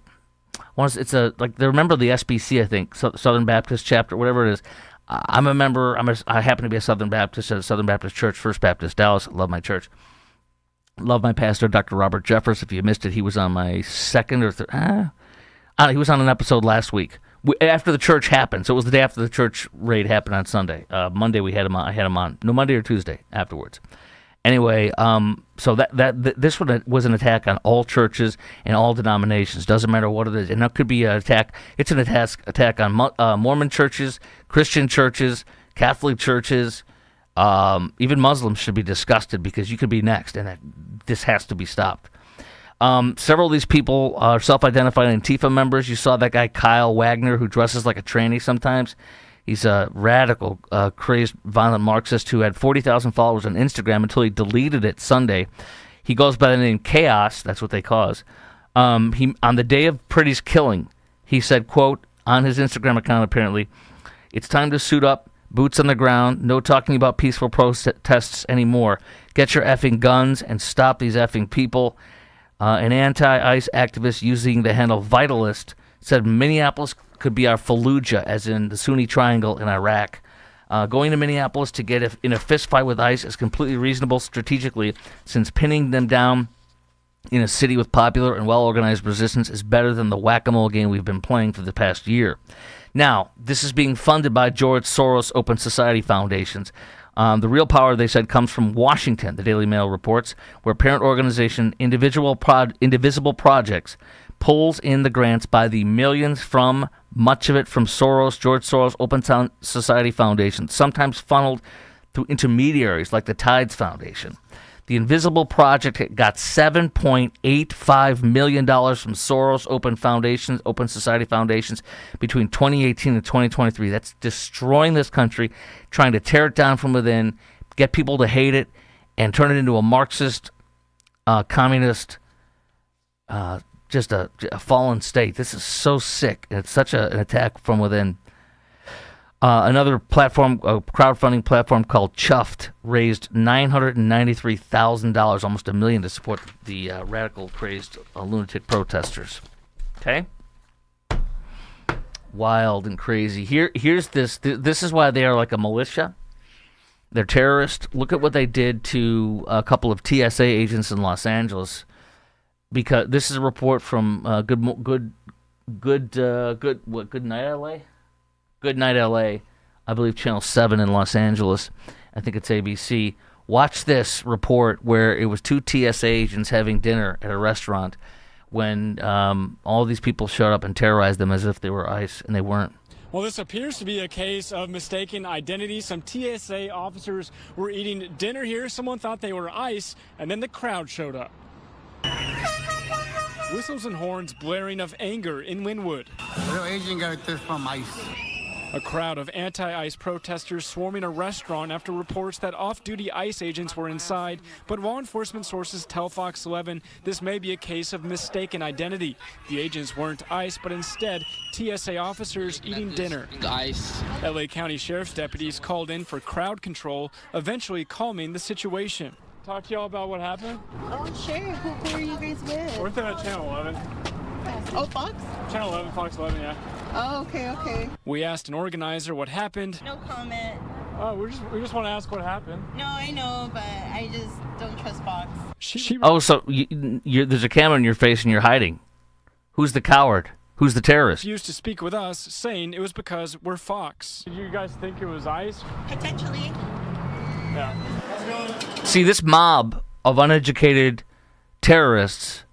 it's they're a member of the SBC, I think, Southern Baptist chapter, whatever it is. I'm a member. I happen to be a Southern Baptist at a Southern Baptist Church, First Baptist Dallas. I love my church. Love my pastor, Dr. Robert Jeffers. If you missed it, he was on my second or third. He was on an episode last week after the church happened. So it was the day after the church raid happened on Sunday. Monday we had him on. I had him on. No, Monday or Tuesday afterwards. Anyway, so this one was an attack on all churches and all denominations. Doesn't matter what it is, and that could be an attack. It's an attack on Mormon churches, Christian churches, Catholic churches. Even Muslims should be disgusted because you could be next, and this has to be stopped. Several of these people are self-identified Antifa members. You saw that guy Kyle Wagner, who dresses like a tranny sometimes. He's a radical, crazed, violent Marxist who had 40,000 followers on Instagram until he deleted it Sunday. He goes by the name Chaos. That's what they cause. On the day of Pretty's killing, he said, quote, on his Instagram account apparently, "It's time to suit up, boots on the ground, no talking about peaceful protests anymore. Get your effing guns and stop these effing people." An anti-ICE activist using the handle Vitalist said Minneapolis could be our Fallujah, as in the Sunni Triangle in Iraq. Going to Minneapolis to get in a fistfight with ICE is completely reasonable strategically, since pinning them down in a city with popular and well-organized resistance is better than the whack-a-mole game we've been playing for the past year. Now, this is being funded by George Soros Open Society Foundations. The real power, they said, comes from Washington, the Daily Mail reports, where parent organization Indivisible Projects pulls in the grants by the millions from, much of it from George Soros Open Society Foundation, sometimes funneled through intermediaries like the Tides Foundation. The Invisible Project got $7.85 million from Soros Open Society Foundations between 2018 and 2023. That's destroying this country, trying to tear it down from within, get people to hate it, and turn it into a Marxist, communist, just a fallen state. This is so sick, and it's such an attack from within. Another platform, a crowdfunding platform called Chuffed, raised $993,000, almost $1 million, to support the radical, crazed, lunatic protesters. Okay? Wild and crazy. Here's this. This is why they are like a militia. They're terrorists. Look at what they did to a couple of TSA agents in Los Angeles. Because this is a report from Good Night LA? Good Night LA, I believe Channel 7 in Los Angeles. I think it's ABC. Watch this report where it was two TSA agents having dinner at a restaurant when all these people showed up and terrorized them as if they were ICE, and they weren't. Well, this appears to be a case of mistaken identity. Some TSA officers were eating dinner here. Someone thought they were ICE, and then the crowd showed up. Whistles and horns blaring of anger in Wynwood. Real agent got a test from ICE. A crowd of anti-ICE protesters swarming a restaurant after reports that off-duty ICE agents were inside, but law enforcement sources tell Fox 11 this may be a case of mistaken identity. The agents weren't ICE, but instead TSA officers eating dinner. ICE. LA County Sheriff's deputies called in for crowd control, eventually calming the situation. Talk to y'all about what happened? Oh, sure. Who are you guys with? We're at Channel 11. Oh, Fox? Channel 11, Fox 11, yeah. Oh, okay. We asked an organizer what happened. No comment. Oh, we just want to ask what happened. No, I know, but I just don't trust Fox. So there's a camera in your face and you're hiding. Who's the coward? Who's the terrorist? Refused to speak with us, saying it was because we're Fox. Did you guys think it was ICE? Potentially. Yeah. See, this mob of uneducated terrorists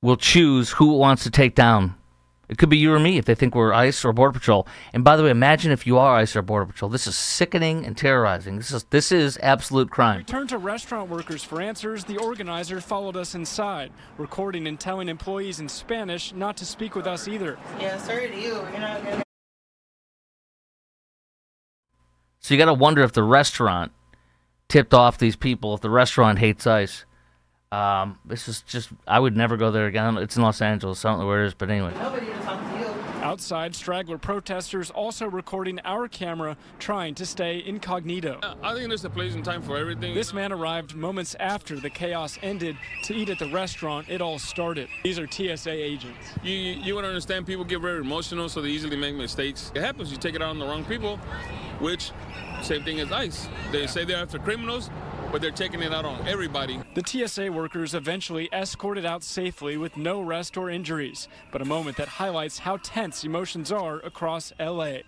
will choose who it wants to take down. It could be you or me if they think we're ICE or Border Patrol. And by the way, imagine if you are ICE or Border Patrol. This is sickening and terrorizing. This is absolute crime. Returned to restaurant workers for answers. The organizer followed us inside, recording and telling employees in Spanish not to speak with us either. Yeah, sorry to you. You're not gonna. So you got to wonder if the restaurant tipped off these people, if the restaurant hates ICE. This is just, I would never go there again. It's in Los Angeles. I don't know where it is, but anyway. Nobody to talk to you. Outside, straggler protesters also recording our camera, trying to stay incognito. I think there's a place and time for everything. This man arrived moments after the chaos ended to eat at the restaurant it all started. These are TSA agents. You want to understand, people get very emotional, so they easily make mistakes. It happens, you take it out on the wrong people, which, same thing as ICE. They say they're after criminals, but they're taking it out on everybody. The TSA workers eventually escorted out safely with no arrest or injuries, but a moment that highlights how tense emotions are across LA.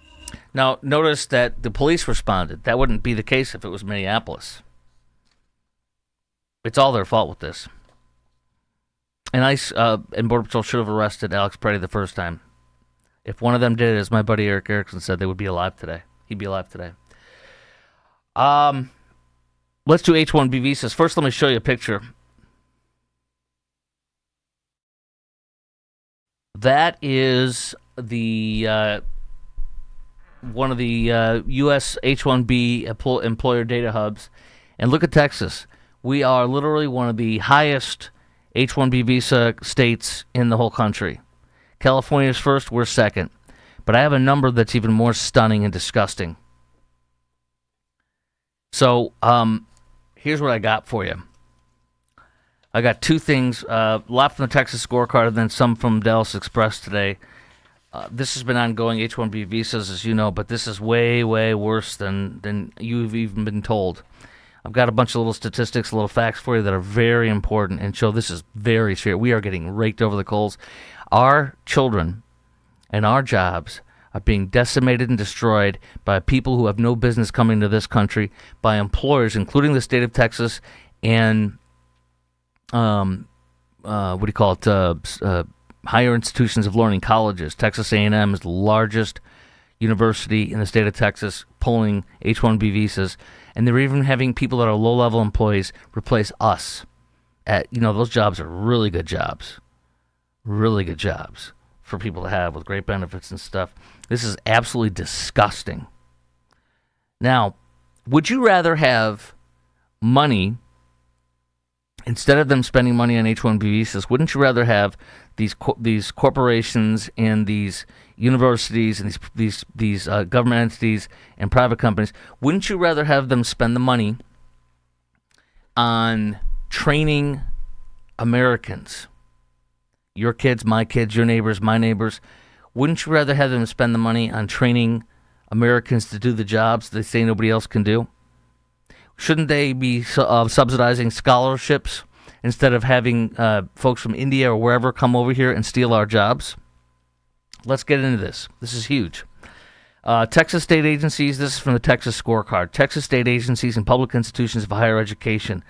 Now, notice that the police responded. That wouldn't be the case if it was Minneapolis. It's all their fault with this. And ICE and Border Patrol should have arrested Alex Preddy the first time. If one of them did it, as my buddy Eric Erickson said, they would be alive today. He'd be alive today. Let's do H1B visas. First, let me show you a picture. That is the one of the U.S. H1B employer data hubs. And look at Texas. We are literally one of the highest H1B visa states in the whole country. California's first, we're second. But I have a number that's even more stunning and disgusting. So, here's what I got for you. I got two things, a lot from the Texas scorecard and then some from Dallas Express today. This has been ongoing, H-1B visas, as you know, but this is way, way worse than you've even been told. I've got a bunch of little statistics, little facts for you that are very important and show this is very serious. We are getting raked over the coals. Our children and our jobs are being decimated and destroyed by people who have no business coming to this country, by employers, including the state of Texas and higher institutions of learning, colleges. Texas A&M is the largest university in the state of Texas pulling H-1B visas, and they're even having people that are low-level employees replace us. Those jobs are really good jobs for people to have with great benefits and stuff. This is absolutely disgusting. Now, would you rather have money, instead of them spending money on H-1B visas, wouldn't you rather have these corporations and these universities and these government entities and private companies, wouldn't you rather have them spend the money on training Americans? Your kids, my kids, your neighbors, my neighbors. Wouldn't you rather have them spend the money on training Americans to do the jobs they say nobody else can do? Shouldn't they be subsidizing scholarships instead of having folks from India or wherever come over here and steal our jobs? Let's get into this. This is huge. Texas state agencies, this is from the Texas scorecard. Texas state agencies and public institutions of higher education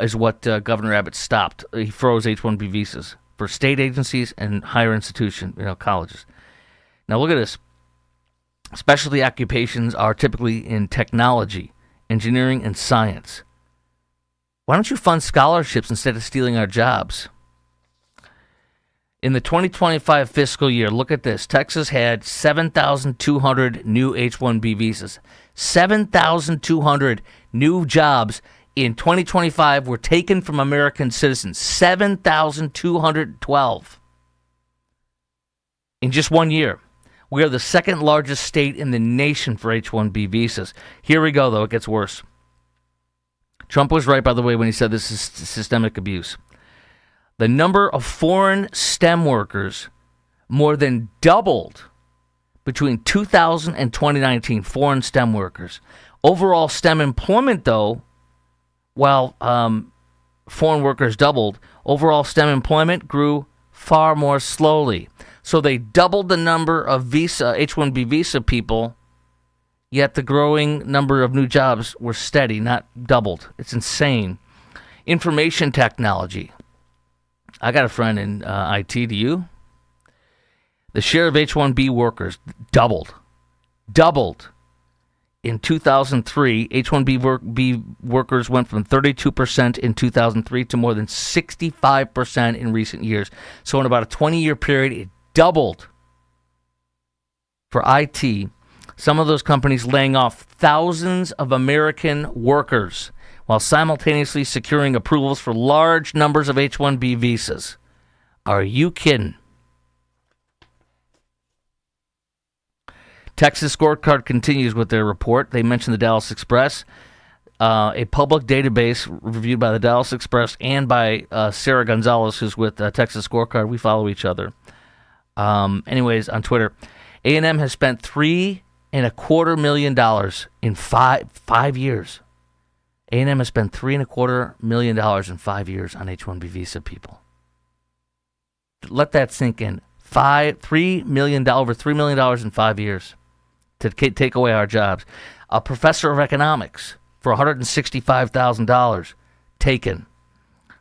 is what Governor Abbott stopped. He froze H-1B visas for state agencies and higher institutions, colleges. Now look at this. Specialty occupations are typically in technology, engineering, and science. Why don't you fund scholarships instead of stealing our jobs? In the 2025 fiscal year, look at this. Texas had 7,200 new H1B visas. 7,200 new jobs in 2025 were taken from American citizens. 7,212 in just 1 year. We are the second largest state in the nation for H1B visas. Here we go, though. It gets worse. Trump was right, by the way, when he said this is systemic abuse. The number of foreign STEM workers more than doubled between 2000 and 2019, foreign STEM workers. Overall STEM employment, though, while foreign workers doubled, overall STEM employment grew far more slowly. So they doubled the number of H1B visa people, yet the growing number of new jobs were steady, not doubled. It's insane. Information technology. I got a friend in IT. Do you? The share of H1B workers doubled. In 2003, H1B workers went from 32% in 2003 to more than 65% in recent years. So in about a 20-year period, it doubled. For IT, some of those companies laying off thousands of American workers while simultaneously securing approvals for large numbers of H1B visas. Are you kidding? Texas Scorecard continues with their report. They mentioned the Dallas Express, a public database reviewed by the Dallas Express and by Sarah Gonzalez, who's with Texas Scorecard. We follow each other. Anyways, on Twitter, A&M has spent $3.25 million in five years. A&M has spent $3.25 million in 5 years on H-1B visa people. Let that sink in. Over $3 million in 5 years to take away our jobs. A professor of economics for $165,000 taken.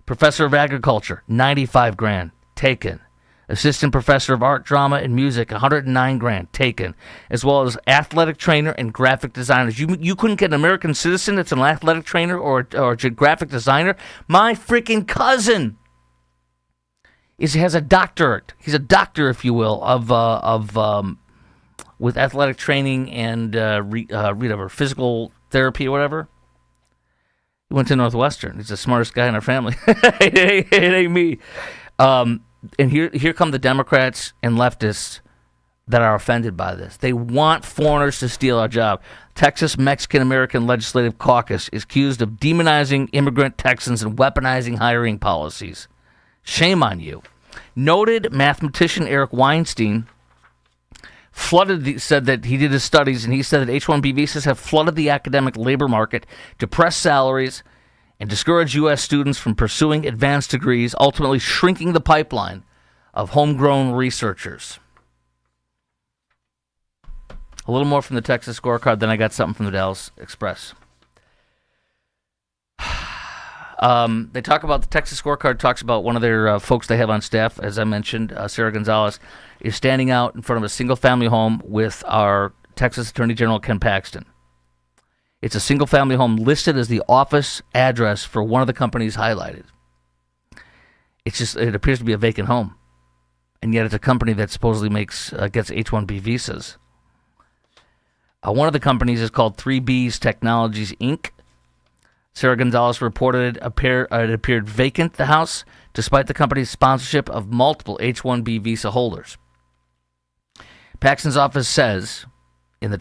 Professor of agriculture, $95,000 taken. Assistant professor of art, drama, and music, $109,000 taken, as well as athletic trainer and graphic designers. You couldn't get an American citizen that's an athletic trainer or a graphic designer. My freaking cousin has a doctorate. He's a doctor, if you will, with athletic training and physical therapy or whatever. He went to Northwestern. He's the smartest guy in our family. it ain't me. And here come the Democrats and leftists that are offended by this. They want foreigners to steal our job. Texas Mexican-American Legislative Caucus is accused of demonizing immigrant Texans and weaponizing hiring policies. Shame on you. Noted mathematician Eric Weinstein said that he did his studies, and he said that H-1B visas have flooded the academic labor market, depressed salaries, and discourage U.S. students from pursuing advanced degrees, ultimately shrinking the pipeline of homegrown researchers. A little more from the Texas Scorecard, then I got something from the Dallas Express. They talk about, the Texas Scorecard talks about one of their folks they have on staff, as I mentioned, Sarah Gonzalez, is standing out in front of a single-family home with our Texas Attorney General, Ken Paxton. It's a single-family home listed as the office address for one of the companies highlighted. It appears to be a vacant home, and yet it's a company that supposedly gets H-1B visas. One of the companies is called 3B's Technologies, Inc. Sarah Gonzalez reported it appeared vacant, the house, despite the company's sponsorship of multiple H-1B visa holders. Paxton's office says, in the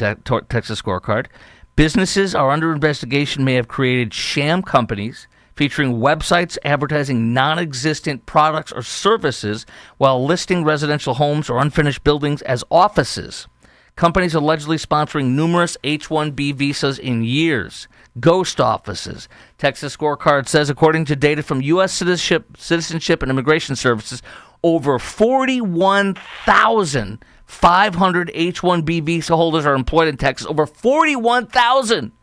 Texas Scorecard, businesses are under investigation may have created sham companies featuring websites advertising non-existent products or services while listing residential homes or unfinished buildings as offices. Companies allegedly sponsoring numerous H-1B visas in years. Ghost offices. Texas Scorecard says, according to data from U.S. Citizenship and Immigration Services, over 41,500 H-1B visa holders are employed in Texas. Over 41,000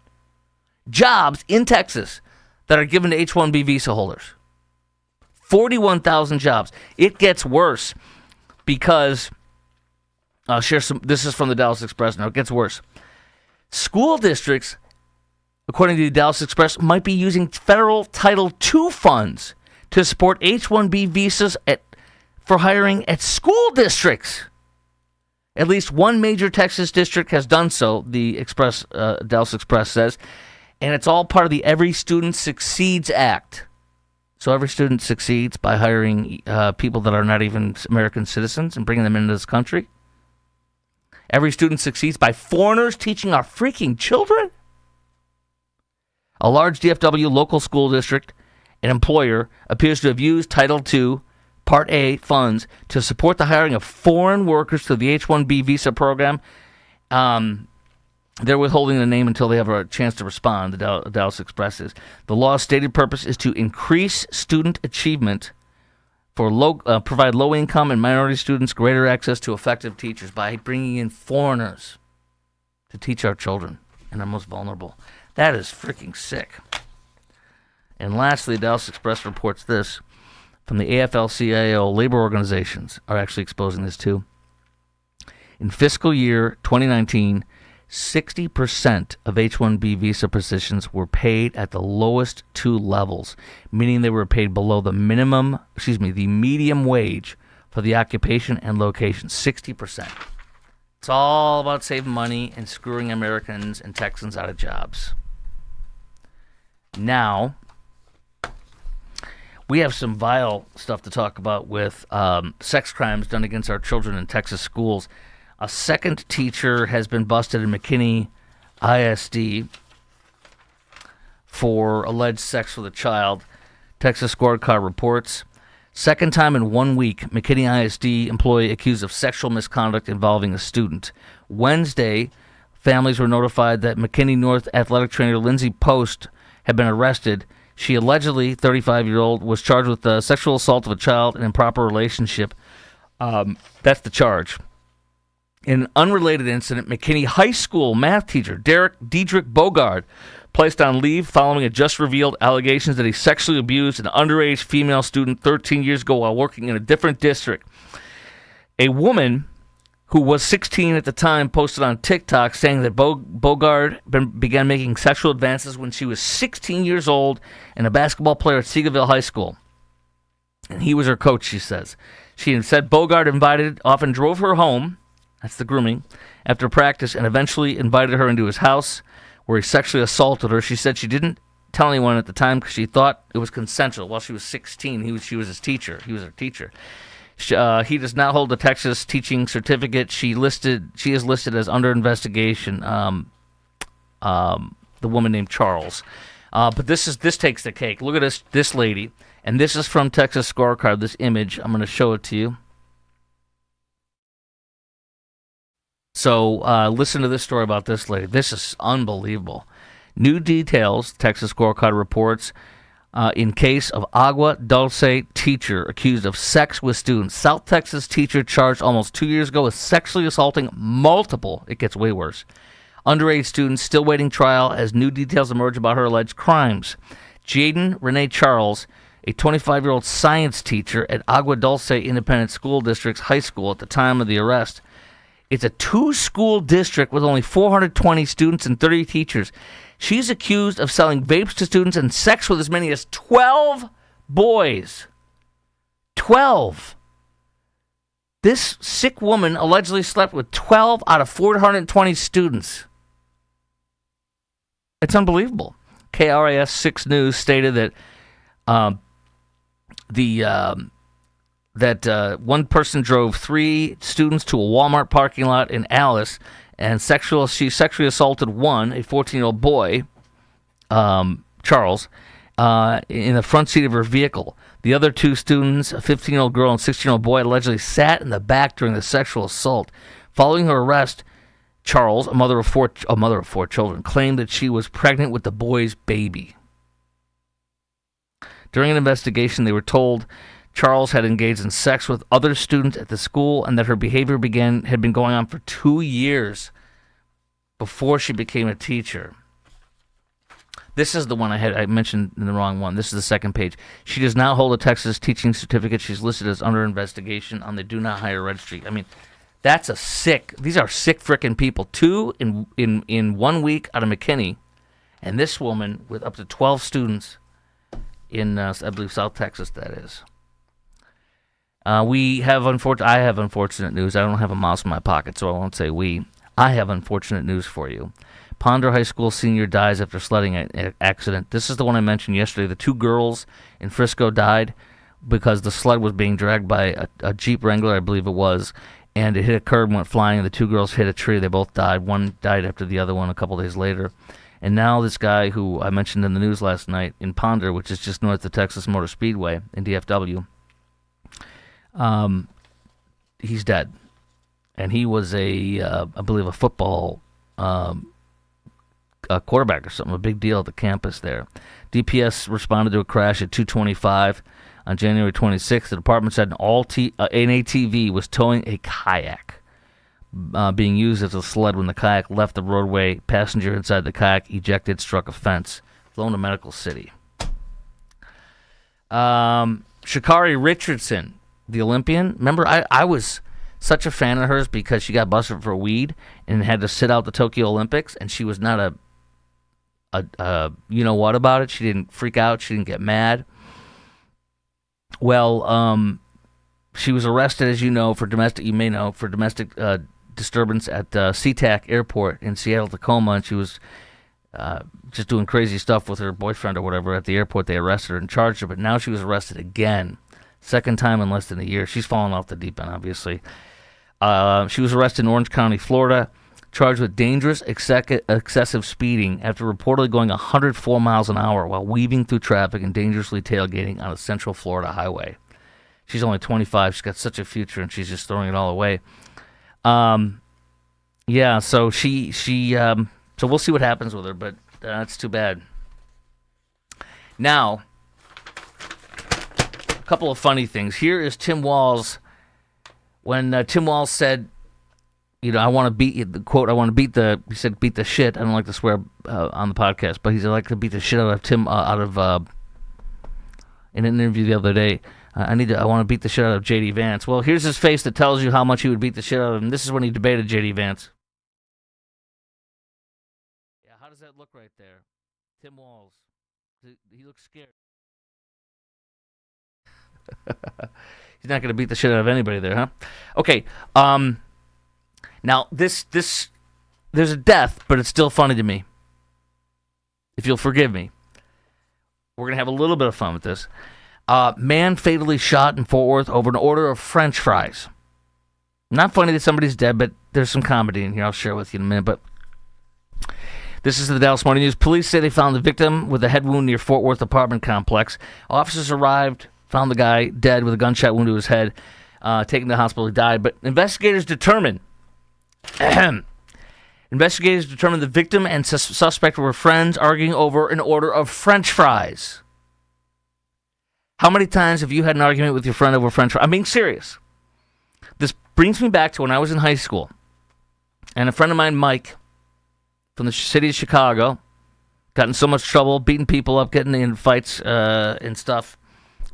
jobs in Texas that are given to H-1B visa holders. 41,000 jobs. It gets worse because, I'll share some, this is from the Dallas Express now, it gets worse. School districts, according to the Dallas Express, might be using federal Title II funds to support H-1B visas at for hiring at school districts. At least one major Texas district has done so, the Dallas Express says, and it's all part of the Every Student Succeeds Act. So every student succeeds by hiring people that are not even American citizens and bringing them into this country. Every student succeeds by foreigners teaching our freaking children. A large DFW local school district, an employer, appears to have used Title II Part A funds to support the hiring of foreign workers through the H1B Visa program. They're withholding the name until they have a chance to respond, the Dallas Express is. The law's stated purpose is to increase student achievement, for provide low-income and minority students greater access to effective teachers by bringing in foreigners to teach our children and our most vulnerable. That is freaking sick. And lastly, Dallas Express reports this from the AFL-CIO labor organizations are actually exposing this too. In fiscal year 2019, 60% of H1B visa positions were paid at the lowest two levels, meaning they were paid below the medium wage for the occupation and location. 60%. It's all about saving money and screwing Americans and Texans out of jobs. Now, we have some vile stuff to talk about with sex crimes done against our children in Texas schools. A second teacher has been busted in McKinney ISD for alleged sex with a child. Texas Scorecard reports. Second time in 1 week, McKinney ISD employee accused of sexual misconduct involving a student. Wednesday, families were notified that McKinney North athletic trainer Lindsay Post had been arrested. She allegedly, 35-year-old, was charged with sexual assault of a child and improper relationship. That's the charge. In an unrelated incident, McKinney High School math teacher Diedrich Bogard placed on leave following a just-revealed allegations that he sexually abused an underage female student 13 years ago while working in a different district. A woman who was 16 at the time posted on TikTok saying that Bogard began making sexual advances when she was 16 years old and a basketball player at Seagoville High School. And he was her coach, she says. She said Bogard often drove her home, that's the grooming, after practice and eventually invited her into his house where he sexually assaulted her. She said she didn't tell anyone at the time because she thought it was consensual. While she was 16, she was his teacher. He was her teacher. He does not hold a Texas teaching certificate. She is listed as under investigation. The woman named Charles, but this takes the cake. Look at this lady, and this is from Texas Scorecard. This image, I'm going to show it to you. So listen to this story about this lady. This is unbelievable. New details. Texas Scorecard reports. In case of Agua Dulce teacher accused of sex with students. South Texas teacher charged almost 2 years ago with sexually assaulting multiple, it gets way worse, underage students, still waiting trial as new details emerge about her alleged crimes. Jaden Renee Charles, a 25-year-old science teacher at Agua Dulce Independent School District's high school at the time of the arrest. It's a two-school district with only 420 students and 30 teachers. She's accused of selling vapes to students and sex with as many as 12 boys. 12. This sick woman allegedly slept with 12 out of 420 students. It's unbelievable. KRAS 6 News stated that one person drove 3 students to a Walmart parking lot in Alice and she sexually assaulted one, a 14-year-old boy, Charles, in the front seat of her vehicle. The other 2 students, a 15-year-old girl and 16-year-old boy, allegedly sat in the back during the sexual assault. Following her arrest, Charles, a mother of four children, claimed that she was pregnant with the boy's baby. During an investigation, they were told Charles had engaged in sex with other students at the school and that her behavior had been going on for 2 years before she became a teacher. This is the one I mentioned in the wrong one. This is the second page. She does not hold a Texas teaching certificate. She's listed as under investigation on the Do Not Hire registry. I mean, these are sick frickin' people. 2 in 1 week out of McKinney, and this woman with up to 12 students in, I believe, South Texas, that is. I have unfortunate news. I don't have a mouse in my pocket, so I won't say we. I have unfortunate news for you. Ponder High School senior dies after sledding accident. This is the one I mentioned yesterday. The 2 girls in Frisco died because the sled was being dragged by a Jeep Wrangler, I believe it was, and it hit a curb and went flying, and the 2 girls hit a tree. They both died. One died after the other one a couple days later. And now this guy who I mentioned in the news last night in Ponder, which is just north of Texas Motor Speedway in DFW, he's dead. And he was I believe a football quarterback or something, a big deal at the campus there. DPS responded to a crash at 2:25 on January 26th. The department said an ATV was towing a kayak being used as a sled. When the kayak left the roadway, passenger inside the kayak ejected, struck a fence, flown to Medical City. Sha'Carri Richardson, the Olympian, remember I was such a fan of hers because she got busted for weed and had to sit out the Tokyo Olympics, and she was not a you know what about it. She didn't freak out. She didn't get mad. Well, she was arrested, as you know, for domestic disturbance at SeaTac Airport in Seattle, Tacoma, and she was just doing crazy stuff with her boyfriend or whatever at the airport. They arrested her and charged her, but now she was arrested again, second time in less than a year. She's fallen off the deep end, obviously. She was arrested in Orange County, Florida, charged with dangerous excessive speeding after reportedly going 104 miles an hour while weaving through traffic and dangerously tailgating on a Central Florida highway. She's only 25. She's got such a future, and she's just throwing it all away. Yeah, so so we'll see what happens with her, but that's too bad. Now, a couple of funny things. Here is Tim Walz. When Tim Walz said, I want to beat the quote. He said, beat the shit. I don't like to swear on the podcast, but he's like to beat the shit out of Tim in an interview the other day. I want to beat the shit out of J.D. Vance. Well, here's his face that tells you how much he would beat the shit out of him. This is when he debated J.D. Vance. Yeah, how does that look right there? Tim Walz. He looks scared. He's not going to beat the shit out of anybody there, huh? Okay. Now, there's a death, but it's still funny to me. If you'll forgive me. We're going to have a little bit of fun with this. Man fatally shot in Fort Worth over an order of French fries. Not funny that somebody's dead, but there's some comedy in here. I'll share with you in a minute. But this is the Dallas Morning News. Police say they found the victim with a head wound near Fort Worth apartment complex. Officers arrived, found the guy dead with a gunshot wound to his head, taken to the hospital. He died. But investigators determined the victim and suspect were friends arguing over an order of French fries. How many times have you had an argument with your friend over French fries? I'm being serious. This brings me back to when I was in high school. And a friend of mine, Mike, from the city of Chicago, got in so much trouble, beating people up, getting in fights and stuff.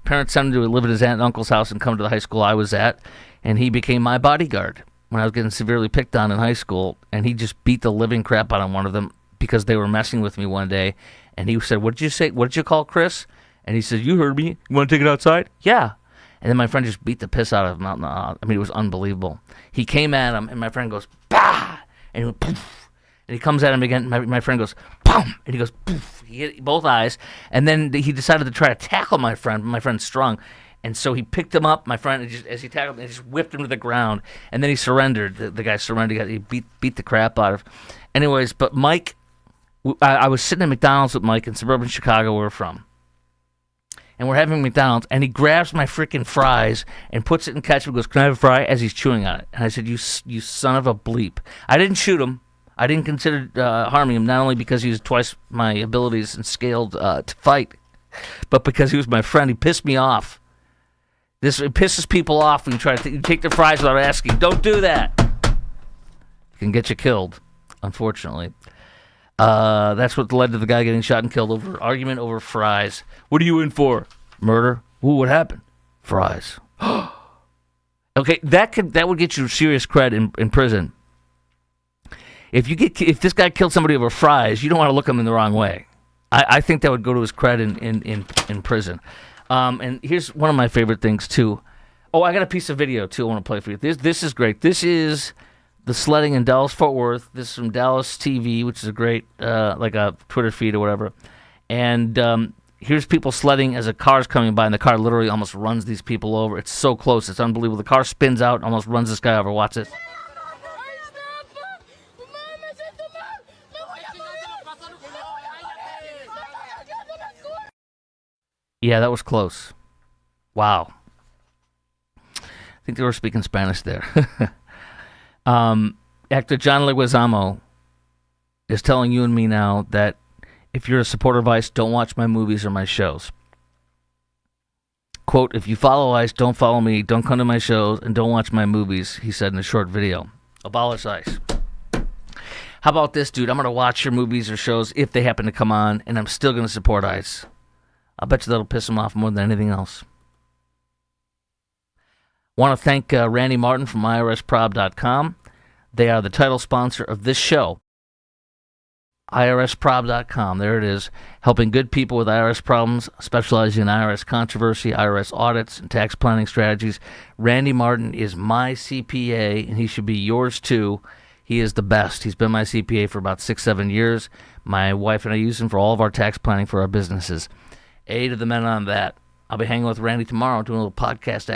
Parents sent him to live at his aunt and uncle's house and come to the high school I was at. And he became my bodyguard when I was getting severely picked on in high school. And he just beat the living crap out of one of them because they were messing with me one day. And he said, "What did you say? What did you call Chris?" And he said, "You heard me. You want to take it outside?" "Yeah." And then my friend just beat the piss out of him. It was unbelievable. He came at him, and my friend goes, "Bah!" And he went, "Poof." And he comes at him again. My friend goes, "Boom!" And he goes, "Poof." He hit both eyes. And then he decided to try to tackle my friend. But my friend's strong. And so he picked him up, my friend, and as he tackled him, he just whipped him to the ground. And then he surrendered. The guy surrendered. He beat the crap out of him. Anyways, but Mike, I was sitting at McDonald's with Mike in suburban Chicago, where we're from. And we're having McDonald's, and he grabs my freaking fries and puts it in ketchup and goes, "Can I have a fry?" as he's chewing on it. And I said, you son of a bleep. I didn't shoot him. I didn't consider harming him, not only because he was twice my abilities and scaled to fight, but because he was my friend. He pissed me off. It pisses people off when you try to take their fries without asking. Don't do that. It can get you killed, unfortunately. That's what led to the guy getting shot and killed over argument over fries. What are you in for? Murder? Ooh, what happened? Fries. Okay, that would get you serious cred in prison. If this guy killed somebody over fries, you don't want to look him in the wrong way. I think that would go to his cred in prison. And here's one of my favorite things too. Oh, I got a piece of video, too, I want to play for you. This is great. This is the sledding in Dallas-Fort Worth. This is from Dallas TV, which is a great, like a Twitter feed or whatever. And here's people sledding as a car's coming by, and the car literally almost runs these people over. It's so close. It's unbelievable. The car spins out, almost runs this guy over. Watch this. Yeah, that was close. Wow. I think they were speaking Spanish there. Actor John Leguizamo is telling you and me now that if you're a supporter of ICE, don't watch my movies or my shows. Quote, if you follow ICE, don't follow me, don't come to my shows, and don't watch my movies, he said in a short video. Abolish ICE. How about this, dude? I'm going to watch your movies or shows if they happen to come on, and I'm still going to support ICE. I'll bet you that'll piss him off more than anything else. Want to thank Randy Martin from IRSprob.com. They are the title sponsor of this show. IRSprob.com. There it is. Helping good people with IRS problems, specializing in IRS controversy, IRS audits, and tax planning strategies. Randy Martin is my CPA, and he should be yours too. He is the best. He's been my CPA for about 6-7 years. My wife and I use him for all of our tax planning for our businesses. A to the men on that. I'll be hanging with Randy tomorrow doing a little podcast